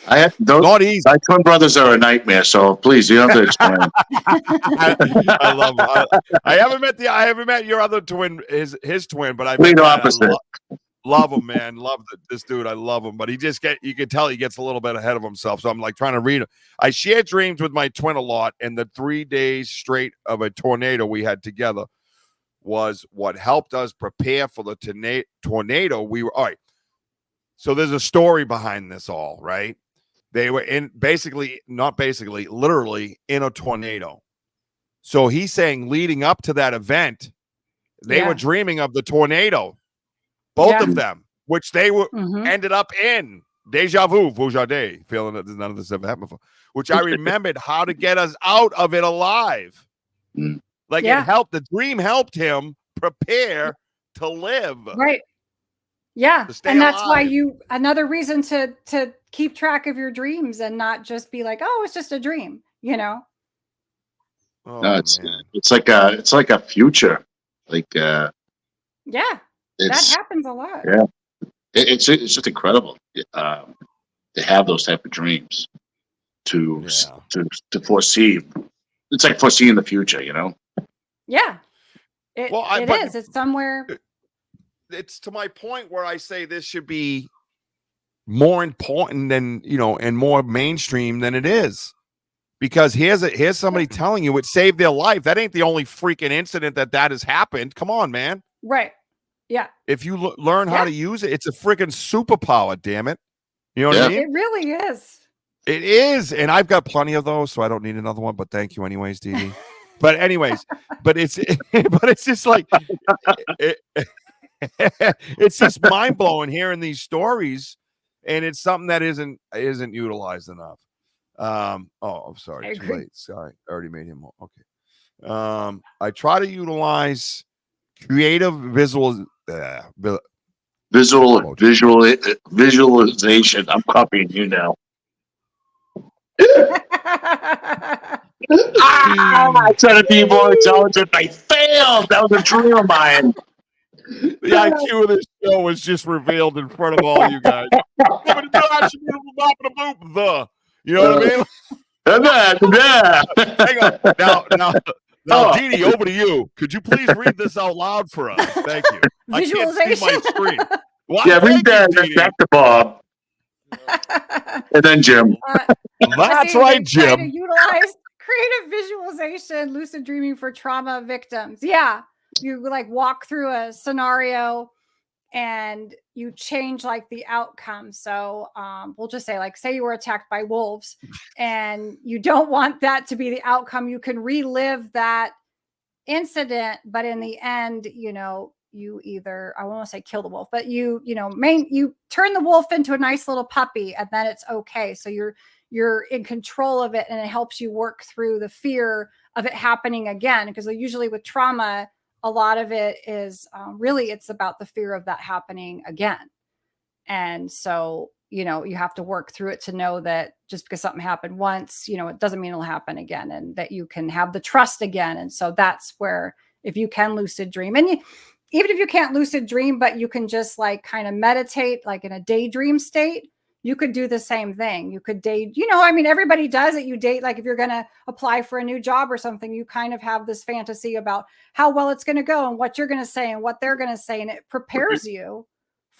Not easy. My twin brothers are a nightmare, so please, you don't have to explain. I love him. I haven't met your other twin, his twin, but love him, man. Love this dude. I love him, but you can tell he gets a little bit ahead of himself. So I'm like trying to read him. I share dreams with my twin a lot, and the 3 days straight of a tornado we had together was what helped us prepare for the tornado. We were all right. So there's a story behind this all, right? They were literally in a tornado. So he's saying leading up to that event, they were dreaming of the tornado, both of them, which they were ended up in. Deja vu, Vujade, feeling that none of this ever happened before, which I remembered how to get us out of it alive. Like it helped, the dream helped him prepare to live. Right. Yeah. And that's alive. why another reason to keep track of your dreams and not just be like, oh, it's just a dream, No, it's like a future. Like that happens a lot. Yeah. It's just incredible to have those type of dreams to foresee. It's like foreseeing the future, Yeah. It is. It's somewhere. It's to my point where I say this should be more important than, and more mainstream than it is. Because here's somebody telling you it saved their life. That ain't the only freaking incident that has happened. Come on, man. Right. Yeah. If you learn how to use it, it's a freaking superpower, damn it. You know what I mean? It really is. It is. And I've got plenty of those, so I don't need another one, but thank you anyways, DeeDee. But anyways, it's just like it's just mind blowing hearing these stories, and it's something that isn't utilized enough. I'm sorry, too late. Sorry, I already made him okay. I try to utilize creative visualization. I'm copying you now. I tried to be more intelligent. I failed. That was a dream of mine. The IQ of this show was just revealed in front of all you guys. You know what I mean? Hang on. Now, DeeDee, over to you. Could you please read this out loud for us? Thank you. Visualization. I can't see my screen. Read that. Back to Bob. And then Jim. That's right, Jim. To utilize creative visualization, lucid dreaming for trauma victims. Yeah. You like walk through a scenario and you change like the outcome. So we'll just say, like, say you were attacked by wolves and you don't want that to be the outcome. You can relive that incident, but in the end, you either, I won't say kill the wolf, but you turn the wolf into a nice little puppy, and then it's okay. So you're in control of it, and it helps you work through the fear of it happening again. Because usually with trauma, a lot of it is really, it's about the fear of that happening again. And so, you have to work through it to know that just because something happened once, it doesn't mean it'll happen again, and that you can have the trust again. And so that's where, if you can lucid dream, and even if you can't lucid dream, but you can just like kind of meditate, like in a daydream state, you could do the same thing. You could date, everybody does it. You date, like if you're going to apply for a new job or something, you kind of have this fantasy about how well it's going to go and what you're going to say and what they're going to say. And it prepares you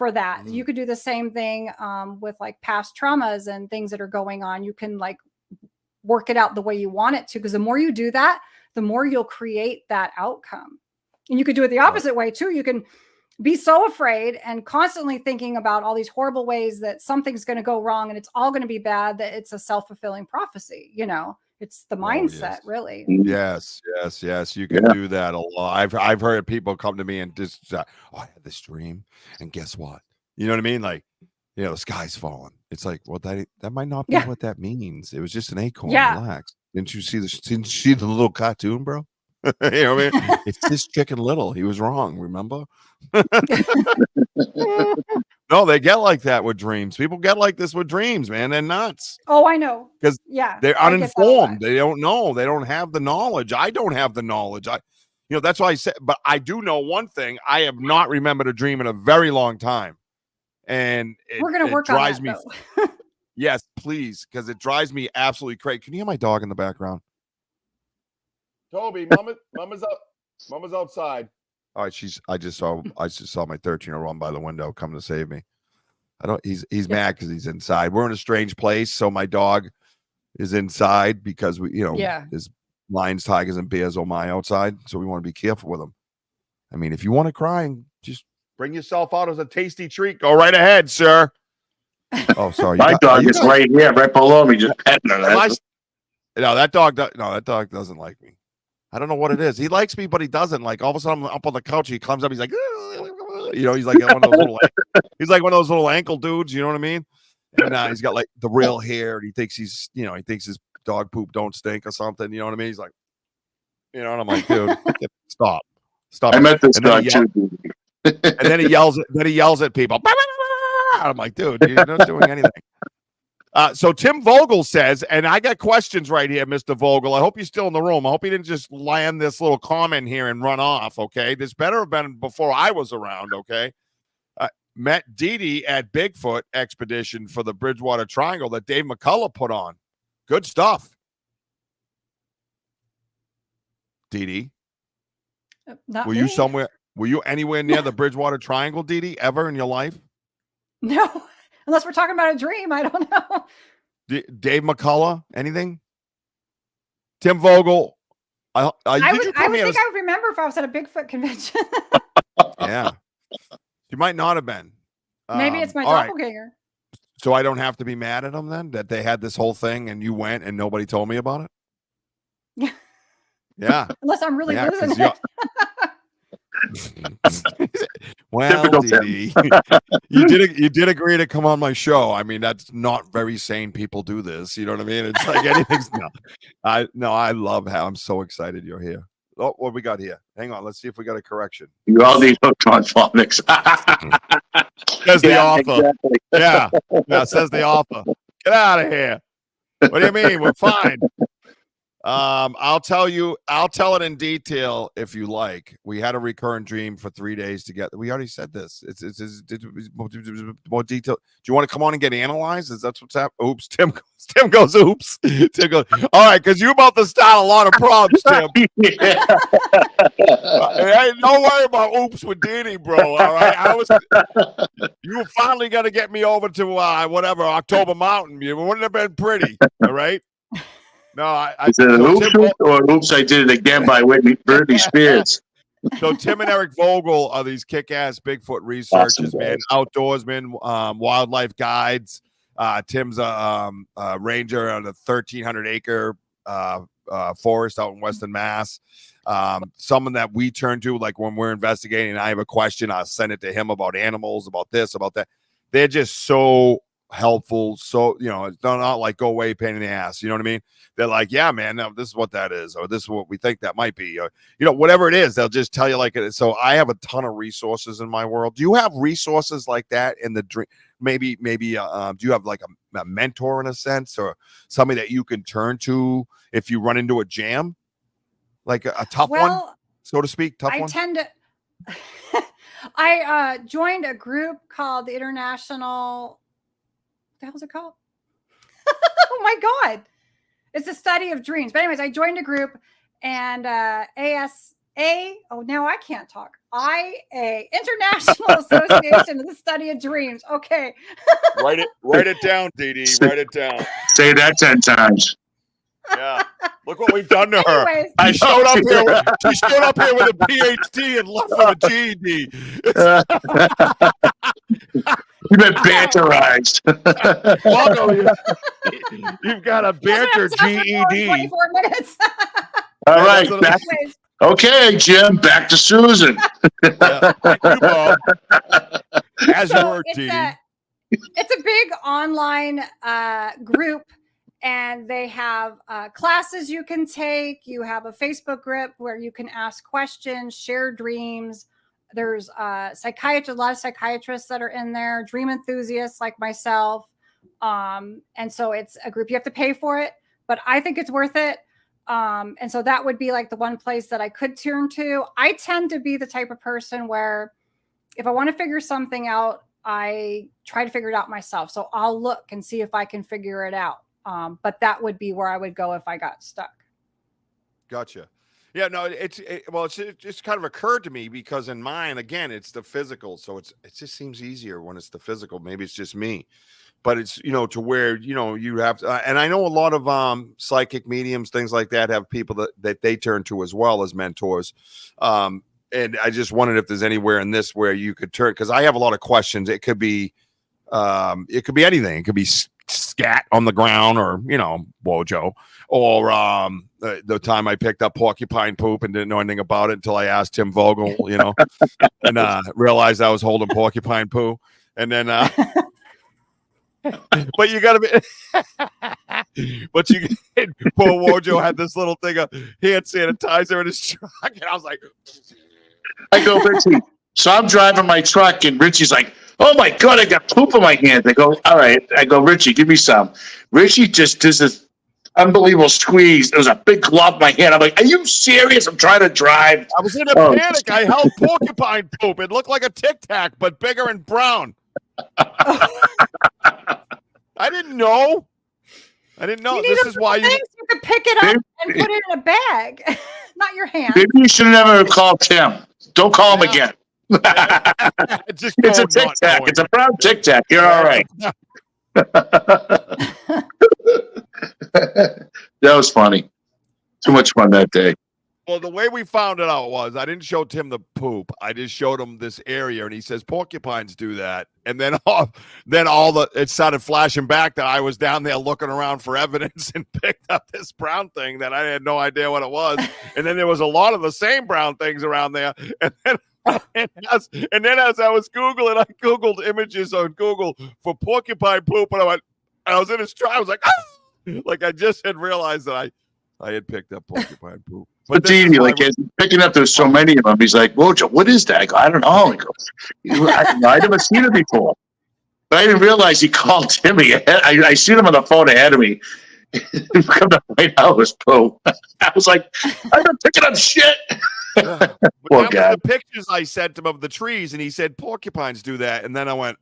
for that. You could do the same thing with like past traumas and things that are going on. You can like work it out the way you want it to, because the more you do that, the more you'll create that outcome. And you could do it the opposite way too. You can be so afraid and constantly thinking about all these horrible ways that something's going to go wrong and it's all going to be bad, that it's a self-fulfilling prophecy. You know, it's the mindset, really. Yes. You can do that a lot. I've heard people come to me and just, I had this dream, and guess what? You know what I mean? Like, you know, the sky's falling. It's like, well, that might not be what that means. It was just an acorn. Relax. Didn't you see the little cartoon, bro? You know what I mean? It's this Chicken Little. He was wrong. Remember? No, they get like that with dreams. People get like this with dreams, man. They're nuts. Oh, I know. Because they're uninformed. They don't know. They don't have the knowledge. I don't have the knowledge. That's why I said. But I do know one thing. I have not remembered a dream in a very long time, and we're gonna work drives on me. that, Yes, please, because it drives me absolutely crazy. Can you hear my dog in the background? Toby, mama's up. Mama's outside. All right, I just saw my 13-year-old run by the window, come to save me. He's mad because he's inside. We're in a strange place, so my dog is inside because there's lions, tigers, and bears on my outside, so we want to be careful with them. I mean, if you want to cry and just bring yourself out as a tasty treat, go right ahead, sir. Oh, sorry. My dog is right here, right below me, just petting her. No, that dog doesn't like me. I don't know what it is. He likes me, but he doesn't. Like, all of a sudden, I'm up on the couch. He comes up. He's like, he's like one of those little ankle dudes. You know what I mean? And he's got like the real hair, and he thinks he thinks his dog poop don't stink or something. You know what I mean? He's like, and I'm like, dude, stop. I met this dog too. And then he yells at people. I'm like, dude, you're not doing anything. So Tim Vogel says, and I got questions right here, Mr. Vogel. I hope you're still in the room. I hope he didn't just land this little comment here and run off, okay? This better have been before I was around, okay? Met DeeDee at Bigfoot expedition for the Bridgewater Triangle that Dave McCullough put on. Good stuff. DeeDee. Were you anywhere near the Bridgewater Triangle, DeeDee, ever in your life? No. Unless we're talking about a dream, I don't know. Dave McCullough, anything? Tim Vogel. I would think I would remember if I was at a Bigfoot convention. Yeah. You might not have been. Maybe it's my doppelganger. Right. So I don't have to be mad at them then that they had this whole thing and you went and nobody told me about it? Yeah. Yeah. Unless I'm really losing it. Well, DeeDee, you did agree to come on my show. I mean, that's not very sane. People do this. You know what I mean? It's like anything's I love how I'm so excited you're here. Oh, what we got here? Hang on, let's see if we got a correction. You all need hooked on phonics. Says the author. Exactly. Yeah, says the author. Get out of here. What do you mean? We're fine. I'll tell it in detail if you like. We had a recurrent dream for 3 days together. We already said this. It's more detail. Do you want to come on and get analyzed? Is that what's happening? Oops. Tim goes, oops. Tim goes, all right, because you're about to start a lot of problems, Tim. Hey, don't worry about oops with DeeDee, bro. All right. You finally got to get me over to whatever, October Mountain. Wouldn't have been pretty. All right. No, is it an oops or oops, I did it again by Britney Spears? So Tim and Eric Vogel are these kick-ass Bigfoot researchers, man, outdoorsmen, wildlife guides. Tim's a ranger on a 1,300-acre forest out in Western Mass. Someone that we turn to, like when we're investigating and I have a question, I'll send it to him about animals, about this, about that. They're just so helpful. So, it's not like go away, pain in the ass. You know what I mean? They're like, yeah, man, no, this is what that is, or this is what we think that might be, or, whatever it is, they'll just tell you like it is. So I have a ton of resources in my world. Do you have resources like that in the dream? Maybe, do you have like a mentor in a sense, or somebody that you can turn to if you run into a jam, like a tough one, so to speak? I joined a group called the International. What the hell is it called? Oh my God. It's a study of dreams. But anyways, I joined a group and now I can't talk. International Association of the Study of Dreams. Okay. Write it down, DeeDee. Write it down. Say that 10 times. Yeah. Look what we've done to her. Anyways. She showed up here with a PhD and left with a GED. You've been banterized. Welcome. You've got a banter GED. 24 minutes. All right. Okay, Jim, back to Susan. Yeah. Thank you, Bob. As you were, DeeDee. It's a big online group, and they have classes you can take. You have a Facebook group where you can ask questions, share dreams. There's a lot of psychiatrists that are in there, dream enthusiasts like myself. And so it's a group. You have to pay for it, but I think it's worth it. And so that would be like the one place that I could turn to. I tend to be the type of person where if I want to figure something out, I try to figure it out myself. So I'll look and see if I can figure it out. But that would be where I would go if I got stuck. Gotcha. Yeah, no, it just kind of occurred to me because in mine, again, it's the physical. So it just seems easier when it's the physical. Maybe it's just me, but it's, to where, you have to, and I know a lot of psychic mediums, things like that, have people that they turn to as well as mentors. And I just wondered if there's anywhere in this where you could turn, because I have a lot of questions. It could be anything. It could be scat on the ground, or Wojo, or the time I picked up porcupine poop and didn't know anything about it until I asked Tim Vogel, and realized I was holding porcupine poo, and then but you gotta be but poor Wojo had this little thing of hand sanitizer in his truck, and I was like, I go, Richie. So I'm driving my truck, and Richie's like, "Oh my God, I got poop in my hand." I go, "All right." I go, "Richie, give me some." Richie just does this unbelievable squeeze. There was a big glove in my hand. I'm like, "Are you serious? I'm trying to drive." I was in a panic. I held porcupine poop. It looked like a Tic Tac, but bigger and brown. I didn't know. This is why you could pick it up and put it in a bag, not your hand. Maybe you should have never called Tim. Don't call him again. It's a Tic Tac. It's a brown Tic Tac. You're all right. That was funny. Too much fun that day. Well, the way we found it out was I didn't show Tim the poop. I just showed him this area, and he says porcupines do that. And then it started flashing back that I was down there looking around for evidence and picked up this brown thing that I had no idea what it was. And then there was a lot of the same brown things around there. And then as I was Googling, I Googled images on Google for porcupine poop, and I was in his truck. I was like, ah! Like I just had realized that I had picked up porcupine poop. But DeeDee, like picking up, there's so many of them. He's like, "Wojo, what is that?" I go, "I don't know." He goes, I never seen it before. But I didn't realize he called Timmy. I seen him on the phone ahead of me. Come to find out it was poo. I was like, "I've been picking up shit." Poor guy. The pictures I sent him of the trees, and he said porcupines do that, and then I went,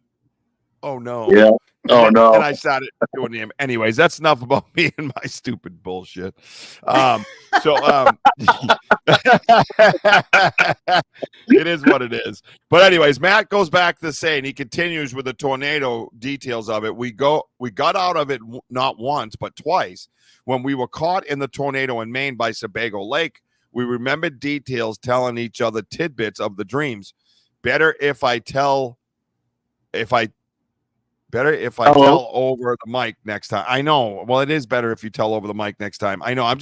"Oh no!" Yeah. No. And I started doing him. Anyways, that's enough about me and my stupid bullshit. It is what it is. But anyways, Matt goes back to say, and he continues with the tornado details of it. We got out of it not once, but twice. When we were caught in the tornado in Maine by Sebago Lake, we remembered details, telling each other tidbits of the dreams. Better if I tell over the mic next time. I know. Well, it is better if you tell over the mic next time. I know. All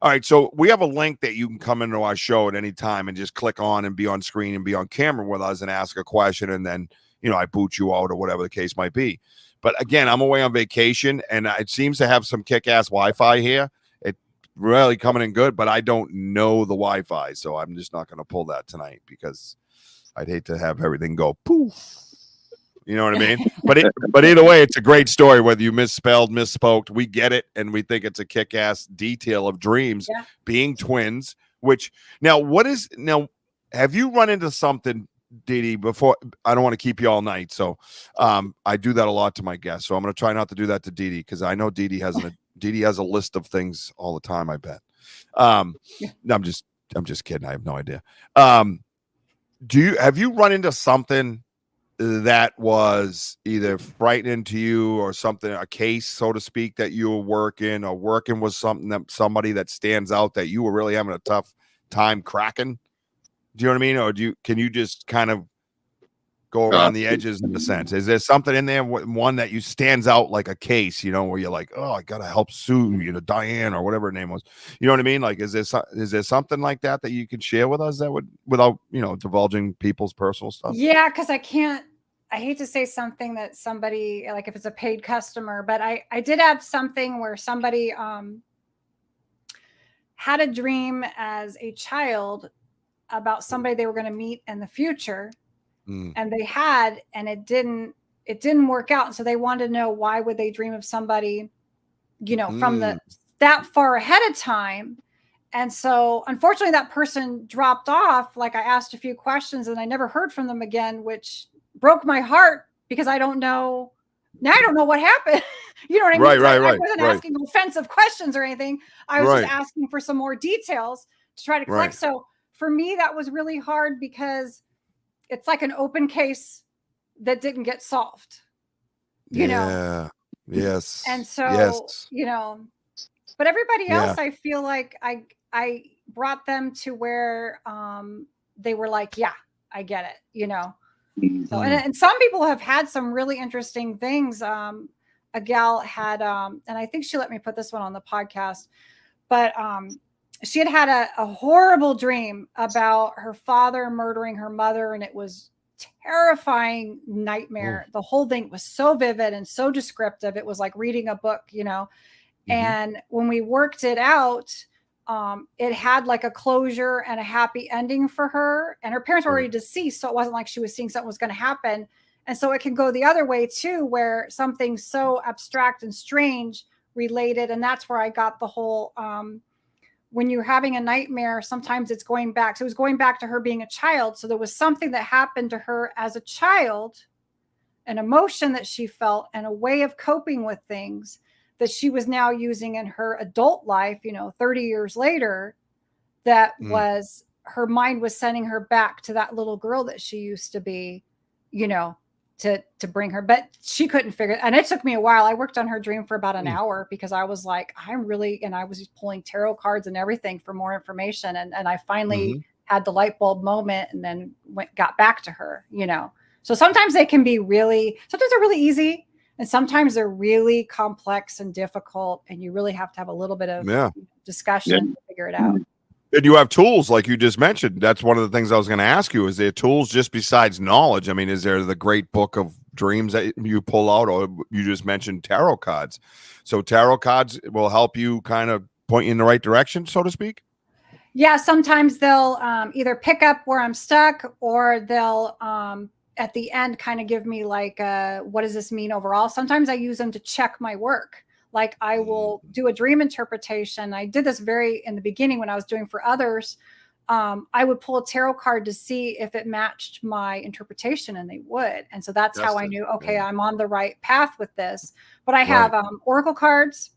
right. So we have a link that you can come into our show at any time and just click on and be on screen and be on camera with us and ask a question. And then, I boot you out or whatever the case might be. But again, I'm away on vacation, and it seems to have some kick-ass Wi-Fi here. It's really coming in good, but I don't know the Wi-Fi. So I'm just not going to pull that tonight because I'd hate to have everything go poof. You know what I mean? But either way, it's a great story. Whether you misspoke, we get it, and we think it's a kick-ass detail of dreams being twins. Which now, have you run into something, DeeDee? Before, I don't want to keep you all night, so I do that a lot to my guests. So I'm going to try not to do that to DeeDee because I know DeeDee has a list of things all the time. I bet. I'm just I'm just kidding. I have no idea. Have you run into something that was either frightening to you or something, a case, so to speak, that you were working with somebody that stands out that you were really having a tough time cracking? Do you know what I mean? Or can you just kind of go around the edges in a sense? Is there something in there, one that you stands out like a case, where you're like, oh, I gotta help Sue, Diane or whatever her name was, you know what I mean? Like, is there something like that you can share with us that would, without divulging people's personal stuff? Yeah, because I hate to say something that somebody, like if it's a paid customer, but I did have something where somebody had a dream as a child about somebody they were going to meet in the future. And they had, and it didn't work out. And so they wanted to know, why would they dream of somebody, from that far ahead of time? And so unfortunately that person dropped off. Like, I asked a few questions and I never heard from them again, which broke my heart, because I don't know. Now I don't know what happened. You know what I mean? Right. I wasn't asking offensive questions or anything. I was just asking for some more details to try to collect. So for me, that was really hard, because it's like an open case that didn't get solved, you know? Yes. And so, but everybody else, I feel like I brought them to where they were like, yeah, I get it, So, and some people have had some really interesting things. A gal had, and I think she let me put this one on the podcast, but she had a horrible dream about her father murdering her mother, and it was terrifying nightmare. The whole thing was so vivid and so descriptive. It was like reading a book, And when we worked it out, it had like a closure and a happy ending for her, and her parents were already deceased. So it wasn't like she was seeing something was going to happen. And so it can go the other way too, where something so abstract and strange related. And that's where I got the whole, when you're having a nightmare, sometimes it's going back. So it was going back to her being a child. So there was something that happened to her as a child, an emotion that she felt, and a way of coping with things that she was now using in her adult life, 30 years later, that was, her mind was sending her back to that little girl that she used to be, to bring her, but she couldn't figure it. And it took me a while. I worked on her dream for about an hour, because I was like, and I was just pulling tarot cards and everything for more information. And I finally had the light bulb moment, and then got back to her, So sometimes they can be sometimes they're really easy, and sometimes they're really complex and difficult. And you really have to have a little bit of discussion to figure it out. And you have tools, like you just mentioned. That's one of the things I was going to ask you. Is there tools just besides knowledge? I mean, is there the great book of dreams that you pull out, or you just mentioned tarot cards? So tarot cards will help you kind of point you in the right direction, so to speak? Yeah, sometimes they'll either pick up where I'm stuck, or they'll at the end kind of give me like, what does this mean overall? Sometimes I use them to check my work. Like, I will do a dream interpretation. I did this very in the beginning when I was doing for others. I would pull a tarot card to see if it matched my interpretation, and they would. And so that's how I knew, okay, I'm on the right path with this. But I have oracle cards,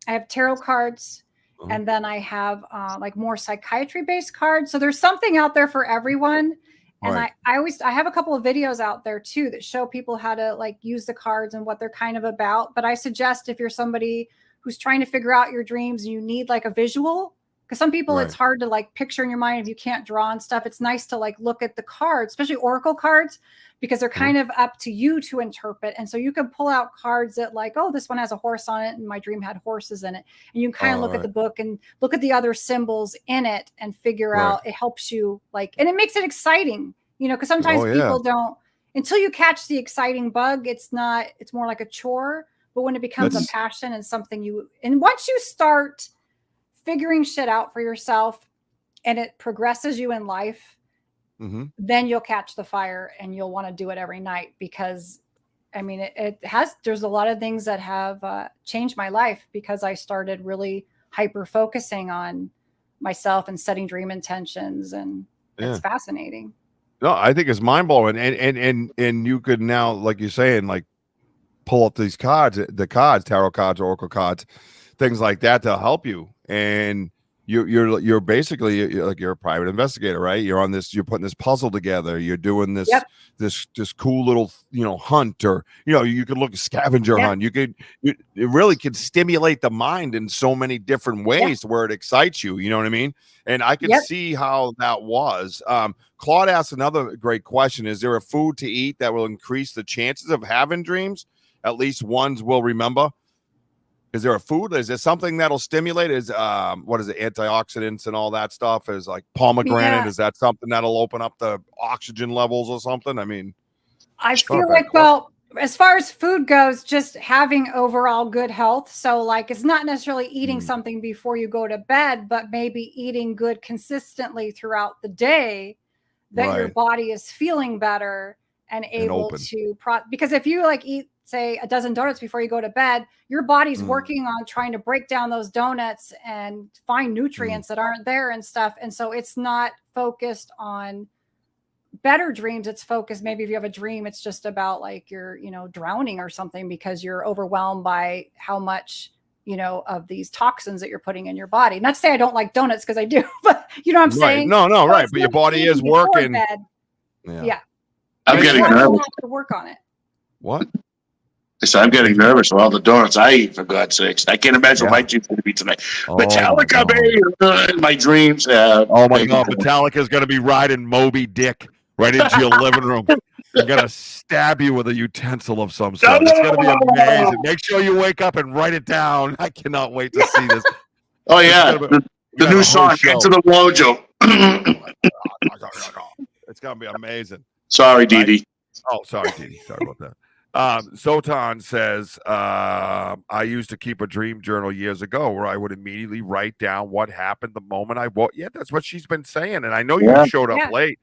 I have tarot cards, and then I have like more psychiatry based cards. So there's something out there for everyone. And I have a couple of videos out there too that show people how to like use the cards and what they're kind of about. But I suggest, if you're somebody who's trying to figure out your dreams and you need like a visual, because some people it's hard to like picture in your mind if you can't draw and stuff. It's nice to like look at the cards, especially oracle cards, because they're kind of up to you to interpret. And so you can pull out cards that like, oh, this one has a horse on it, and my dream had horses in it. And you can kind of look at the book and look at the other symbols in it and figure out, it helps you like, and it makes it exciting, because sometimes people don't, until you catch the exciting bug, it's more like a chore. But when it becomes a passion and something and once you start figuring shit out for yourself and it progresses you in life, then you'll catch the fire and you'll want to do it every night, because I mean, there's a lot of things that have changed my life, because I started really hyper focusing on myself and setting dream intentions, and it's fascinating. No, I think it's mind blowing. And you could now, like you're saying, like pull up these cards, tarot cards, oracle cards, things like that to help you. And you're basically you're a private investigator, right? You're on this, you're putting this puzzle together, you're doing this Yep. this cool little hunt, or you could look scavenger Yep. hunt. It really could stimulate the mind in so many different ways where it excites you. You know what I mean? And I could see how that was. Claude asked another great question: is there a food to eat that will increase the chances of having dreams? At least ones will remember. Is there a food? Is there something that'll stimulate? Is what is it? Antioxidants and all that stuff? Is like pomegranate? Yeah. Is that something that'll open up the oxygen levels or something? I mean, I feel like, well, as far as food goes, just having overall good health. So like, it's not necessarily eating something before you go to bed, but maybe eating good consistently throughout the day, that your body is feeling better and able to because if you like eat, say, a dozen donuts before you go to bed, your body's working on trying to break down those donuts and find nutrients that aren't there and stuff. And so it's not focused on better dreams. It's focused, maybe if you have a dream, it's just about like you're, drowning or something because you're overwhelmed by how much, of these toxins that you're putting in your body. Not to say I don't like donuts, because I do, but you know what I'm saying? No, right. But your body is working. Yeah. I'm getting nervous. To work on it. What? So I'm getting nervous with all the donuts I eat, for God's sakes. I can't imagine what my dream's going to be tonight. Metallica, baby, my dreams. Oh my God, Metallica is going to be riding Moby Dick right into your living room. They're going to stab you with a utensil of some sort. It's going to be amazing. Make sure you wake up and write it down. I cannot wait to see this. Oh yeah, the new song, Into the Mojo. It's going to be amazing. Sorry, DeeDee. Oh, sorry, DeeDee. Sorry about that. Sotan says, I used to keep a dream journal years ago where I would immediately write down what happened the moment I woke. Yeah, that's what she's been saying. And I know you showed up late.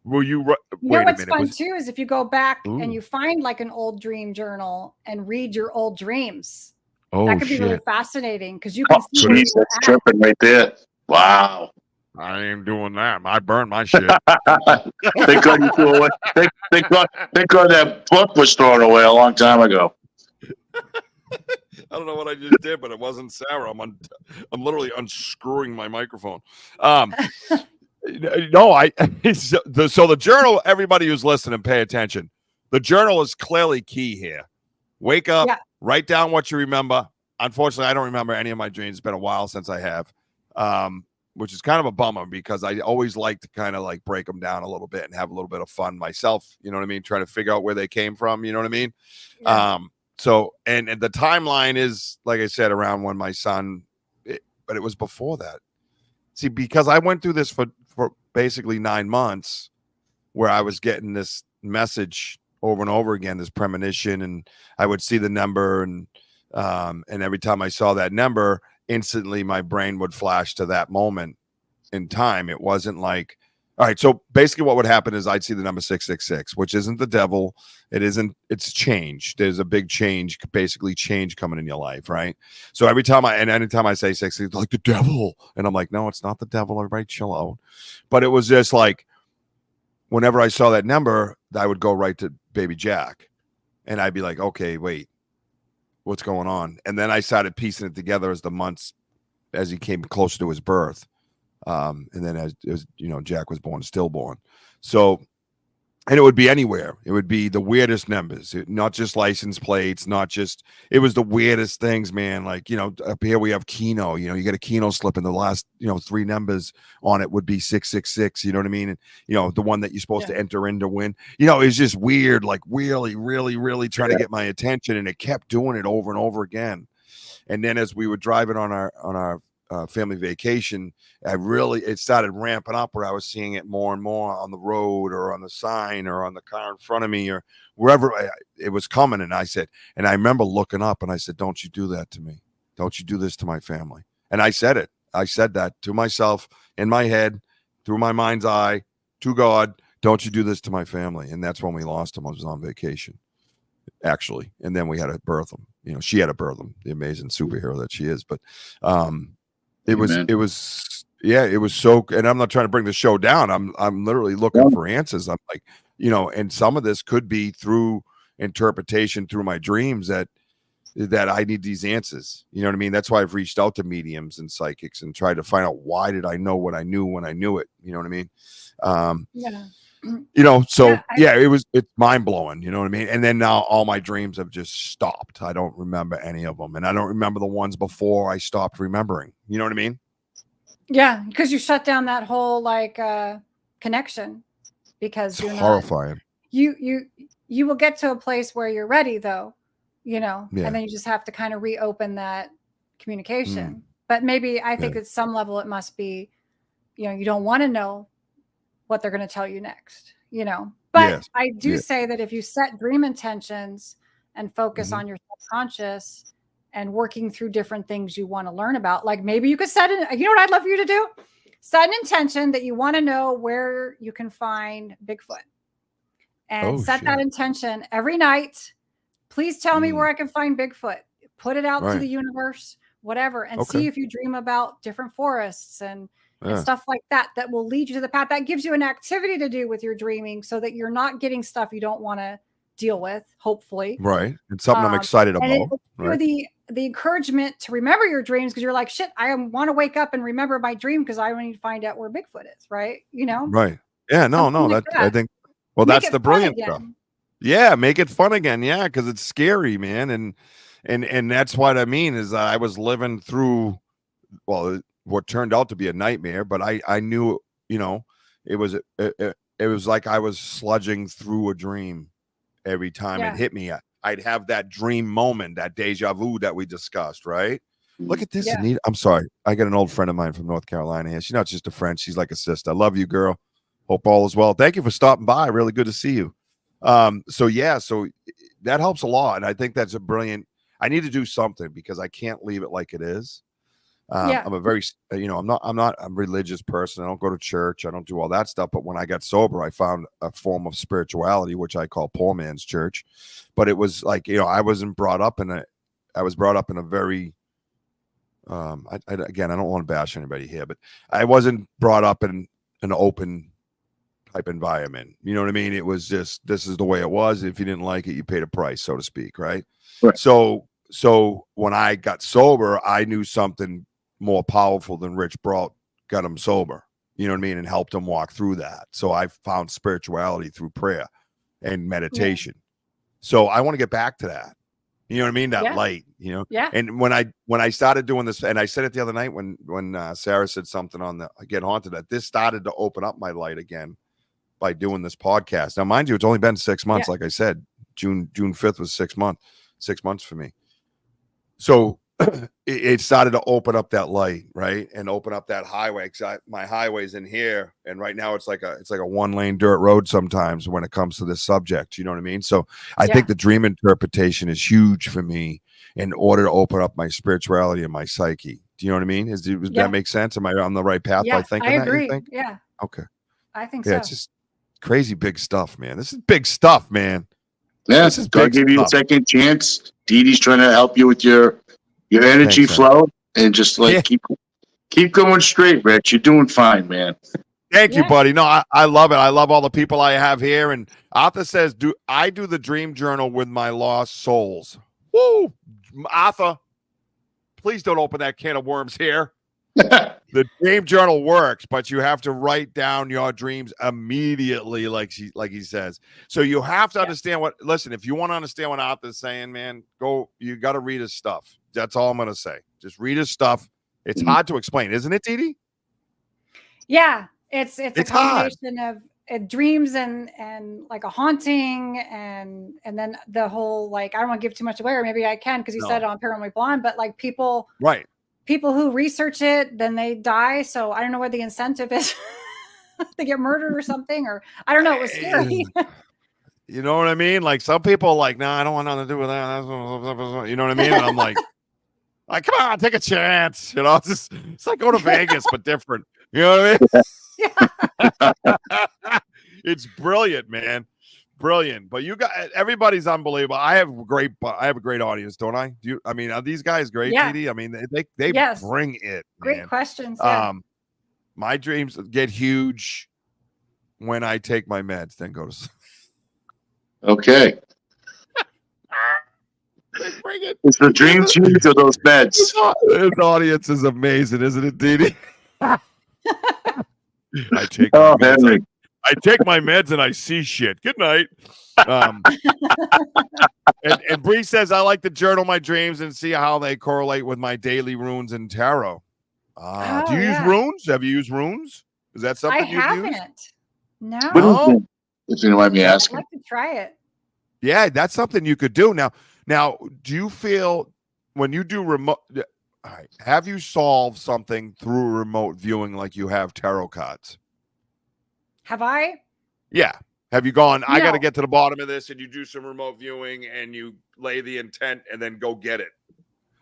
Will you? Wait a minute. What's fun too is if you go back and you find like an old dream journal and read your old dreams. Oh, that could be really fascinating because you can see. That's tripping right there. Wow. I ain't doing that. I burned my shit. Thank God you threw away. Thank God that book was thrown away a long time ago. I don't know what I just did, but it wasn't Sarah. I'm literally unscrewing my microphone. No, so the journal, everybody who's listening, pay attention. The journal is clearly key here. Wake up, write down what you remember. Unfortunately, I don't remember any of my dreams. It's been a while since I have, which is kind of a bummer because I always like to kind of like break them down a little bit and have a little bit of fun myself. You know what I mean? Trying to figure out where they came from. You know what I mean? Yeah. So, and the timeline is, like I said, around when my son, but it was before that. See, because I went through this for basically 9 months where I was getting this message over and over again, this premonition, and I would see the number, and every time I saw that number, instantly my brain would flash to that moment in time. It wasn't like, all right, so basically what would happen is I'd see the number 666, which isn't the devil. It's change. There's a big change, basically change coming in your life, right? So anytime I say 6, it's like the devil. And I'm like, no, it's not the devil. Everybody chill out. But it was just like, whenever I saw that number, I would go right to baby Jack. And I'd be like, okay, wait, what's going on? And then I started piecing it together as the months, as he came closer to his birth. And then as Jack was born, stillborn. So, and it would be anywhere. It would be the weirdest numbers, not just license plates, it was the weirdest things, man. Like, up here we have Keno, you get a Keno slip and the last, 3 numbers on it would be 666, you know what I mean? And, the one that you're supposed to enter in to win, it's just weird, like really, really, really trying to get my attention. And it kept doing it over and over again. And then as we were driving on our family vacation, it started ramping up where I was seeing it more and more on the road or on the sign or on the car in front of me or wherever it was coming. And I remember looking up and I said, don't you do that to me. Don't you do this to my family. And I said it. I said that to myself in my head, through my mind's eye, to God, don't you do this to my family. And that's when we lost him. I was on vacation, actually. And then we had to birth him. She had to birth him, the amazing superhero that she is. But, it was so, and I'm not trying to bring the show down. I'm literally looking for answers. I'm like, and some of this could be through interpretation through my dreams that that I need these answers. You know what I mean? That's why I've reached out to mediums and psychics and tried to find out why did I know what I knew when I knew it. You know what I mean? Yeah. You know, so Yeah, it's mind blowing. You know what I mean? And then now all my dreams have just stopped. I don't remember any of them, and I don't remember the ones before I stopped remembering. You know what I mean? Yeah, because you shut down that whole like connection because It's you're horrifying. not you will get to a place where you're ready though, you know, Yeah. and then you just have to kind of reopen that communication. Mm. But maybe I think at some level it must be, you know, you don't want to know what they're going to tell you next, you know. But Yes. I do say that if you set dream intentions and focus on your subconscious and working through different things you want to learn about, like maybe you could set it, you know what I'd love for you to do? Set an intention that you want to know where you can find Bigfoot and set that intention every night. Please tell me where I can find Bigfoot. Put it out to the universe, whatever, and see if you dream about different forests and stuff like that, that will lead you to the path. That gives you an activity to do with your dreaming so that you're not getting stuff you don't want to deal with, hopefully. Right. It's something I'm excited about. And right. the encouragement to remember your dreams, because you're like, shit, I want to wake up and remember my dream because I need to find out where Bigfoot is, right? You know? Right. Yeah, no, Like I think, well, Make that's it the fun brilliant again. stuff. Yeah, make it fun again. Yeah, because it's scary, man. And that's what I mean is that I was living through, well, what turned out to be a nightmare, but I knew, you know, it was like I was sludging through a dream every time it hit me. I'd have that dream moment, that deja vu that we discussed, right? Look at this, Anita. I'm sorry. I got an old friend of mine from North Carolina here. She's not just a friend. She's like a sister. I love you, girl. Hope all is well. Thank you for stopping by. Really good to see you. So that helps a lot. And I think that's a brilliant, I need to do something because I can't leave it like it is. I'm a very, you know, I'm not a religious person. I don't go to church. I don't do all that stuff. But when I got sober, I found a form of spirituality, which I call poor man's church. But it was like, you know, I was brought up in a very, again, I don't want to bash anybody here, but I wasn't brought up in an open type environment. You know what I mean? It was just, this is the way it was. If you didn't like it, you paid a price, so to speak. Right. So when I got sober, I knew something more powerful than Rich brought, got him sober, you know what I mean? And helped him walk through that. So I found spirituality through prayer and meditation. So I want to get back to that. You know what I mean? That light, you know? Yeah. And when I started doing this, and I said it the other night when Sarah said something on the Get Haunted, that this started to open up my light again by doing this podcast. Now, mind you, it's only been 6 months. Like I said, June 5th was 6 months. 6 months for me. So it started to open up that light, right? And open up that highway. Cause my highway's in here. And right now it's like a 1-lane dirt road sometimes when it comes to this subject. You know what I mean? So I think the dream interpretation is huge for me in order to open up my spirituality and my psyche. Do you know what I mean? Does that make sense? Am I on the right path by thinking that? agree. You think? Yeah. Okay. I think so. It's just crazy big stuff, man. This is big stuff, man. Yeah, God give you a second chance. DeeDee's trying to help you with your energy flow and just like keep going straight, Rich. You're doing fine, man. Thank you, buddy. No, I love it. I love all the people I have here. And Arthur says, I do the dream journal with my lost souls. Woo! Arthur, please don't open that can of worms here. The dream journal works, but you have to write down your dreams immediately, like he says. So you have to understand listen, if you want to understand what Arthur's saying, man, you got to read his stuff. That's all I'm going to say. Just read his stuff. It's hard to explain, isn't it, DeeDee? Yeah, it's a combination of dreams and like a haunting and then the whole, like, I don't want to give too much away, or maybe I can because you said it on Paranormal Blonde, but like people who research it, then they die. So I don't know what the incentive is. They get murdered or something, or I don't know. It was scary. You know what I mean? Like some people are like, I don't want nothing to do with that. You know what I mean? And I'm like, come on, take a chance. You know, it's like going to Vegas, but different. You know what I mean? It's brilliant, man. Brilliant. But you got everybody's unbelievable. I have a great audience, don't I? I mean, are these guys great, DeeDee? I mean, they bring it. Great man. questions. Yeah. My dreams get huge when I take my meds, then go to sleep. Okay. Bring it. It's the dream cheese or those beds. This audience is amazing, isn't it, DeeDee? I take Oh, my meds. Henry. I take my meds and I see shit. Good night. And Bree says, I like to journal my dreams and see how they correlate with my daily runes and tarot. Do you use runes? Have you used runes? Is that something you've used? No. If you don't mind me asking. I'd like to try it. Yeah, that's something you could do. Now, do you feel when you do remote, all right, have you solved something through remote viewing like you have tarot cards? Have I? Yeah. Have you gone, I got to No. get to the bottom of this, and you do some remote viewing and you lay the intent and then go get it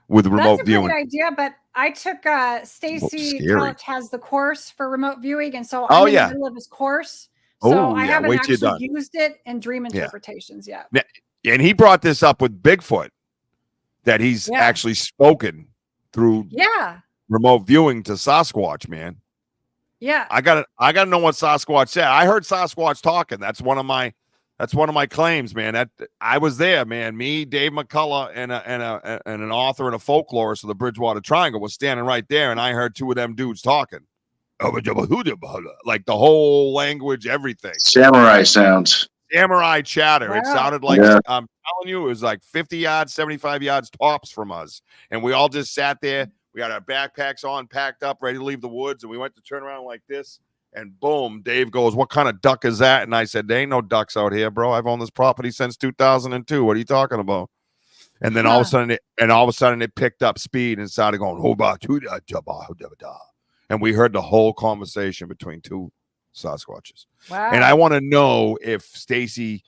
with remote That's a viewing? great idea, but I took Stacy scary. College has the course for remote viewing, and so Oh, I'm in yeah. the middle of his course. So I haven't wait till you're actually done. used it in dream interpretations yet. And he brought this up with Bigfoot, that he's actually spoken through remote viewing to Sasquatch, man. Yeah. I gotta know what Sasquatch said. I heard Sasquatch talking. That's one of my claims, man. That I was there, man. Me, Dave McCullough, and an author and a folklorist of the Bridgewater Triangle was standing right there, and I heard two of them dudes talking. Like the whole language, everything. Samurai sounds. Samurai chatter. It Wow. sounded like, I'm telling you, it was like 50 yards, 75 yards tops from us. And we all just sat there. We had our backpacks on, packed up, ready to leave the woods. And we went to turn around like this. And boom, Dave goes, what kind of duck is that? And I said, there ain't no ducks out here, bro. I've owned this property since 2002. What are you talking about? And then all of a sudden it picked up speed and started going, and we heard the whole conversation between two Sasquatches. Wow. And I want to know if Stacy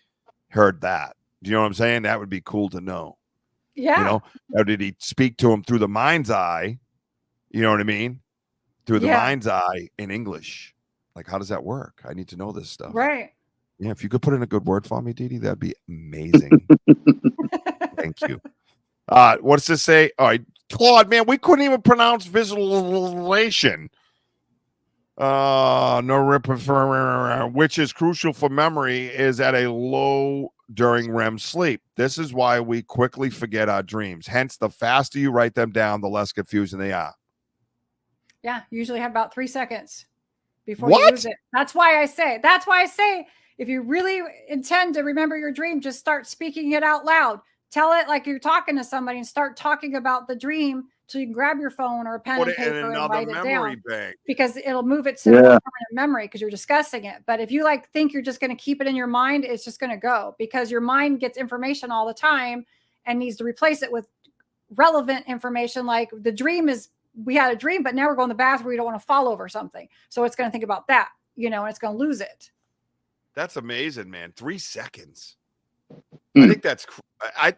heard that. Do you know what I'm saying? That would be cool to know. Yeah. You know, or did he speak to him through the mind's eye? You know what I mean? Through the mind's eye in English. Like, how does that work? I need to know this stuff. Right. Yeah, if you could put in a good word for me, DeeDee, that'd be amazing. Thank you. What does this say? All right, Claude, man, we couldn't even pronounce visualization. Which is crucial for memory, is at a low during REM sleep. This is why we quickly forget our dreams. Hence, the faster you write them down, the less confusing they are. Yeah, you usually have about 3 seconds before What? you use it. That's why I say, if you really intend to remember your dream, just start speaking it out loud. Tell it like you're talking to somebody and start talking about the dream so you can grab your phone or a pen and paper and write it down. Bank. Because it'll move it to the permanent memory because you're discussing it. But if you think you're just going to keep it in your mind, it's just going to go because your mind gets information all the time and needs to replace it with relevant information. Like the dream is, we had a dream, but now we're going to the bathroom. We don't want to fall over something. So it's going to think about that, and it's going to lose it. That's amazing, man. 3 seconds. I think that's.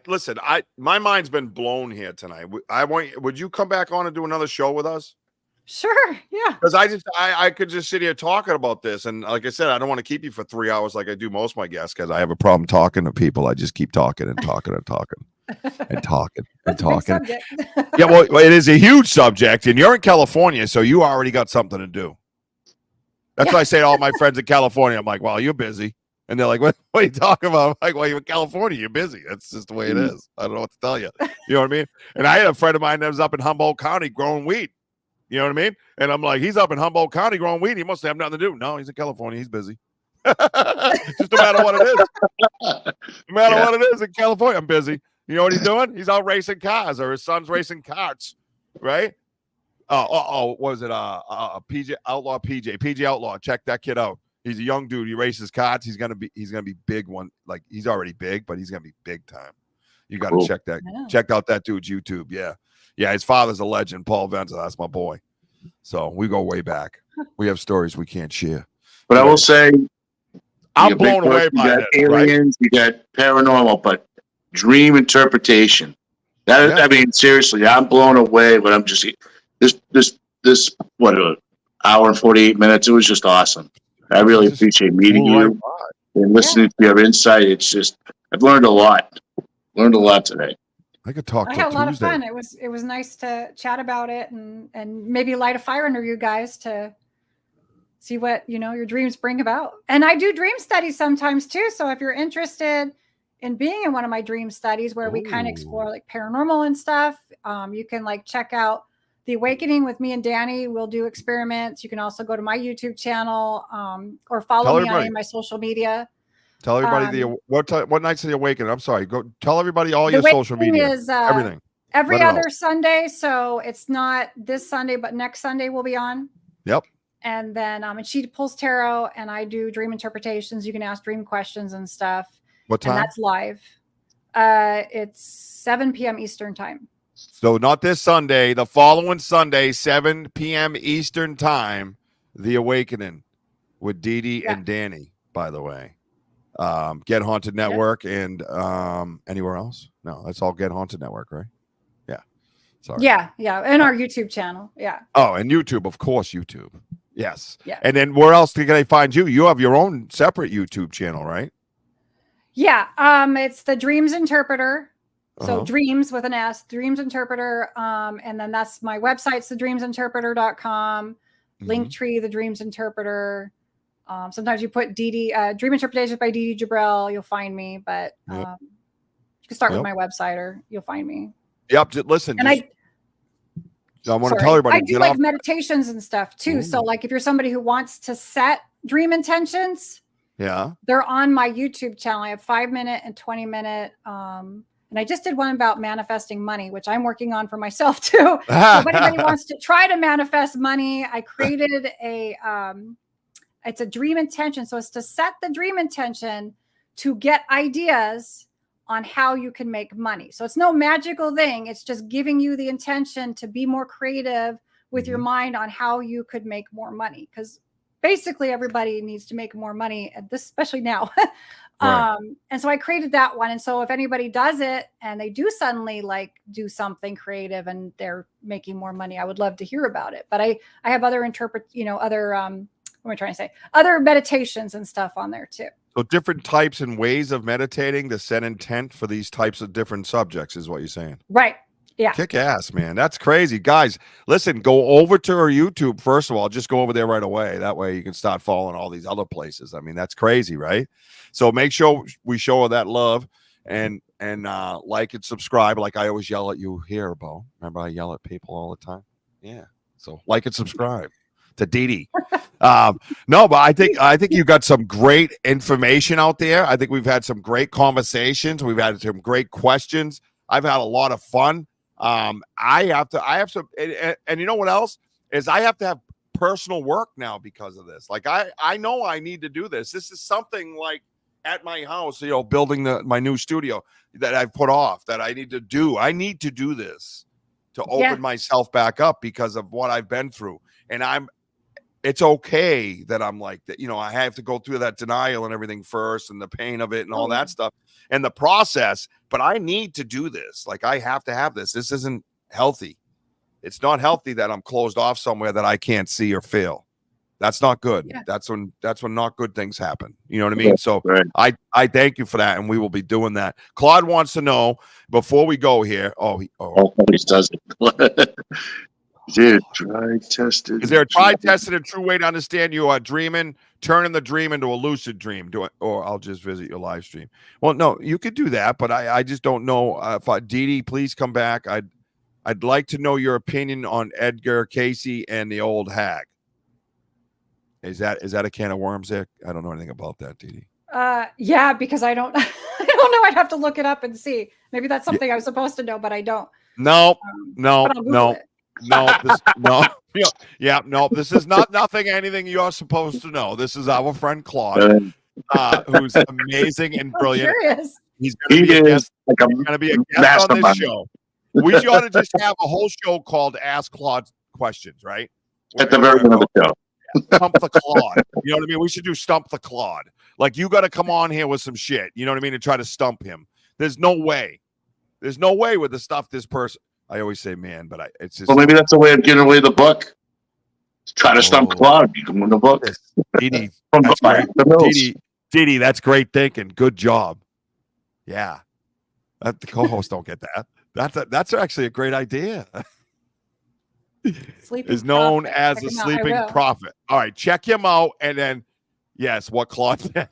Listen. My mind's been blown here tonight. Would you come back on and do another show with us? Sure. Yeah. Because I could just sit here talking about this, and like I said, I don't want to keep you for 3 hours like I do most of my guests because I have a problem talking to people. I just keep talking and talking and talking and talking and talking. Yeah, well, it is a huge subject, and you're in California, so you already got something to do. That's what I say to all my friends in California. I'm like, well, you're busy. And they're like, what are you talking about? I'm like, well, you're in California. You're busy. That's just the way it is. I don't know what to tell you. You know what I mean? And I had a friend of mine that was up in Humboldt County growing weed. You know what I mean? And I'm like, he's up in Humboldt County growing weed. He must have nothing to do. No, he's in California. He's busy. Just no matter what it is. No matter what it is in California, I'm busy. You know what he's doing? He's out racing cars, or his son's racing karts, right? What was it? PJ Outlaw, PJ Outlaw. Check that kid out. He's a young dude. He races karts. He's gonna be big one. Like he's already big, but he's gonna be big time. You got to check that. Yeah. Check out that dude's YouTube. Yeah. His father's a legend, Paul Venza. That's my boy. So we go way back. We have stories we can't share. But I will say, I'm blown away by that. Aliens, you got paranormal, but dream interpretation. I mean, seriously, I'm blown away. But I'm just this what an hour and 48 minutes. It was just awesome. I really appreciate meeting you and listening to your insight. It's just I've learned a lot. Learned a lot today. I could talk. I had a lot of fun. It was nice to chat about it and maybe light a fire under you guys to see what your dreams bring about. And I do dream studies sometimes too. So if you're interested in being in one of my dream studies where we kind of explore like paranormal and stuff. You can like check out The Awakening with me and Danny. We'll do experiments. You can also go to my YouTube channel or follow me on any of my social media. Tell everybody what night's The Awakening. I'm sorry. Go tell everybody all your social media. Is, everything. Every other Sunday. So it's not this Sunday, but next Sunday we'll be on. Yep. And then and she pulls tarot and I do dream interpretations. You can ask dream questions and stuff. What time? And that's live. It's 7 p.m. Eastern time. So not this Sunday, the following Sunday, 7 p.m. Eastern time, The Awakening with DeeDee and Danny, by the way. Get Haunted Network and anywhere else? No, that's all Get Haunted Network, right? Yeah. Sorry. Yeah. And our YouTube channel. Yeah. Oh, and YouTube, of course, YouTube. Yes. Yeah. And then where else can they find you? You have your own separate YouTube channel, right? Yeah. It's the Dreams Interpreter. So Dreams with an S, Dreams Interpreter. And then that's my website's thedreamsinterpreter.com. Linktree, The Dreams Interpreter. Sometimes you put DeeDee, Dream Interpretations by DeeDee Jabril, you'll find me. But you can start with my website or you'll find me. Yep. Listen. And I want to tell everybody. I do like meditations and stuff too. Ooh. So like if you're somebody who wants to set dream intentions, they're on my YouTube channel. I have 5-minute and 20-minute. And I just did one about manifesting money, which I'm working on for myself too. So if anybody wants to try to manifest money, I created it's a dream intention. So it's to set the dream intention to get ideas on how you can make money. So it's no magical thing. It's just giving you the intention to be more creative with your mind on how you could make more money. Because basically everybody needs to make more money at this, especially now. Right. And so I created that one. And so if anybody does it and they do suddenly like do something creative and they're making more money, I would love to hear about it. But I have other what am I trying to say? Other meditations and stuff on there too. So different types and ways of meditating to set intent for these types of different subjects is what you're saying. Right. Yeah. Kick ass, man. That's crazy. Guys, listen, go over to her YouTube. First of all, just go over there right away. That way you can start following all these other places. I mean, that's crazy, right? So make sure we show her that love and like and subscribe. Like I always yell at you here, Bo. Remember I yell at people all the time? Yeah. So like and subscribe to DeeDee. No, but I think you got some great information out there. I think we've had some great conversations. We've had some great questions. I've had a lot of fun. I have some, and you know what else is I have to have personal work now because of this. Like I know I need to do this. This is something like at my house, building my new studio that I've put off that I need to do. I need to do this to open myself back up because of what I've been through. And it's okay that I'm like that. I have to go through that denial and everything first and the pain of it and all that stuff and the process, but I need to do this. Like I have to have this. This isn't healthy. It's not healthy that I'm closed off somewhere that I can't see or feel. That's not good. Yeah. That's when not good things happen. You know what I mean? So I thank you for that. And we will be doing that. Claude wants to know before we go here. He always does it. Dude, tried, tested. Is there a tried, tested, and true way to understand you are dreaming, turning the dream into a lucid dream? Or I'll just visit your live stream. Well, no, you could do that, but I just don't know. DeeDee, please come back. I'd like to know your opinion on Edgar Casey and the old hag. Is that a can of worms there? I don't know anything about that, DeeDee. Yeah, because I don't I don't know. I'd have to look it up and see. Maybe that's something I was supposed to know, but I don't. No. This is not anything you're supposed to know. This is our friend Claude, who's amazing and brilliant. He's going to be a guest. On this show. We ought to just have a whole show called Ask Claude Questions, right? At the very end of the show. Stump the Claude. You know what I mean? We should do Stump the Claude. Like you got to come on here with some shit. You know what I mean? And try to stump him. There's no way. There's no way with the stuff this person. I always say man, but it's just. Well, maybe that's a way of giving away the book. Try to stump Claude. You can win the book. DeeDee, that's great. DeeDee, that's great thinking. Good job. Yeah, the co-hosts don't get that. That's actually a great idea. Is known as the sleeping prophet. All right, check him out, and then yes, what Claude said.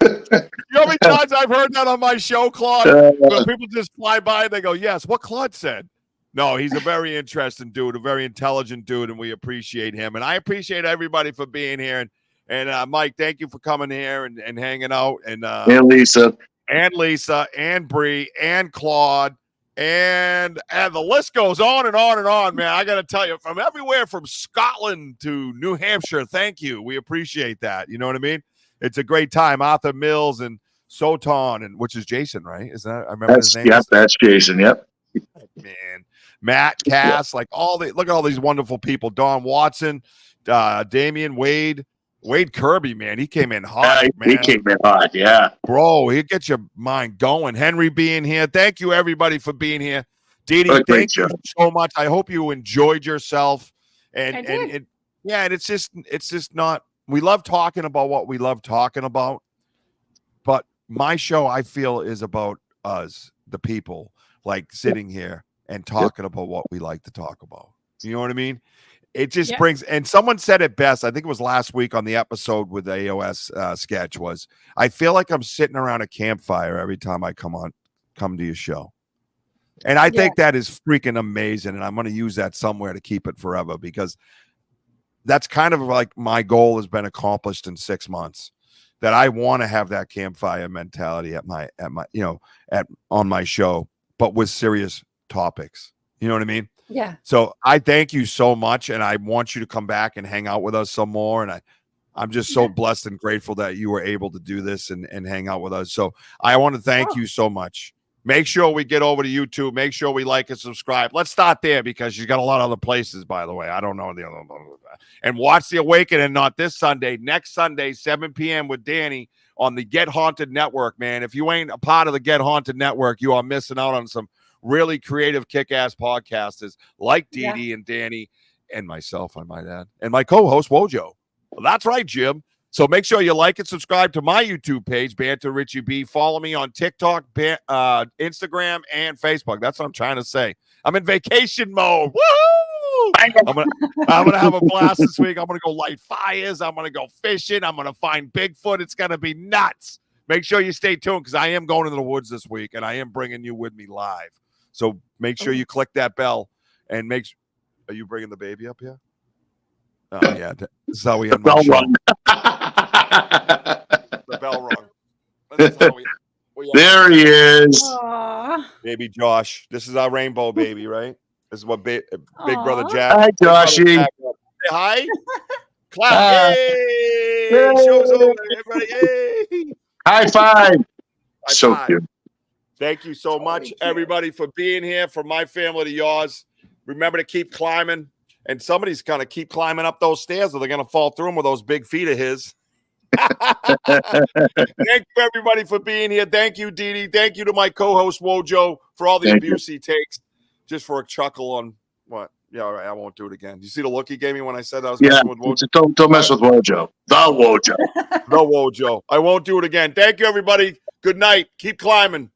You know how many times I've heard that on my show, Claude? When people just fly by and they go, yes, what Claude said. No, he's a very interesting dude, a very intelligent dude, and we appreciate him. And I appreciate everybody for being here. And Mike, thank you for coming here and hanging out. And Lisa. And Bree and Claude. And the list goes on and on and on, man. I got to tell you, from everywhere from Scotland to New Hampshire, thank you. We appreciate that. You know what I mean? It's a great time. Arthur Mills and Soton, and which is Jason, right? Is that I remember his name? Yep, that's Jason. Yep. Man, Matt, Cass, like look at all these wonderful people. Don Watson, Damian, Wade Kirby, man, he came in hot. Man. He came in hot, yeah. Bro, he gets your mind going. Henry being here. Thank you, everybody, for being here. DeeDee, thank you so much. I hope you enjoyed yourself. And it's just not. We love talking about what we love talking about, but my show, I feel, is about us, the people, like sitting here and talking about what we like to talk about. You know what I mean? It just brings, and someone said it best. I think it was last week on the episode with the AOS sketch was, I feel like I'm sitting around a campfire every time I come to your show. And I think that is freaking amazing. And I'm going to use that somewhere to keep it forever, because that's kind of like my goal has been accomplished in 6 months, that I want to have that campfire mentality on my show, but with serious topics. You know what I mean? Yeah. So I thank you so much, and I want you to come back and hang out with us some more. And I'm just so blessed and grateful that you were able to do this and hang out with us. So I want to thank you so much. Make sure we get over to YouTube. Make sure we like and subscribe. Let's start there, because you got a lot of other places, by the way. I don't know the other. And watch The Awakening, not this Sunday, next Sunday, 7 p.m. with Danny on the Get Haunted Network, man. If you ain't a part of the Get Haunted Network, you are missing out on some really creative, kick-ass podcasters like DeeDee and Danny and myself, I might add, and my co-host, Wojo. Well, that's right, Jim. So make sure you like and subscribe to my YouTube page, Banter Richie B. Follow me on TikTok, Instagram, and Facebook. That's what I'm trying to say. I'm in vacation mode. Woo! I'm gonna have a blast this week. I'm gonna go light fires. I'm gonna go fishing. I'm gonna find Bigfoot. It's gonna be nuts. Make sure you stay tuned, because I am going into the woods this week, and I am bringing you with me live. So make sure you click that bell and are you bringing the baby up here? Oh yeah, this is how we end my show. The bell rung. That's how we there he is. Aww. Baby Josh. This is our rainbow baby, right? This is what big brother Jack. Hi, Joshy. Say hi. Clap. Hey. Show's over, everybody. Hey. High five. So cute. Thank you so much, everybody, for being here. From my family to yours. Remember to keep climbing. And somebody's going to keep climbing up those stairs, or they're going to fall through them with those big feet of his. Thank you, everybody, for being here. Thank you, DeeDee. Thank you to my co-host, Wojo, for all the abuse he takes, just for a chuckle on what? Yeah, all right, I won't do it again. You see the look he gave me when I said I was messing with Wojo? Don't mess with Wojo. The Wojo. No, Wojo. I won't do it again. Thank you, everybody. Good night. Keep climbing.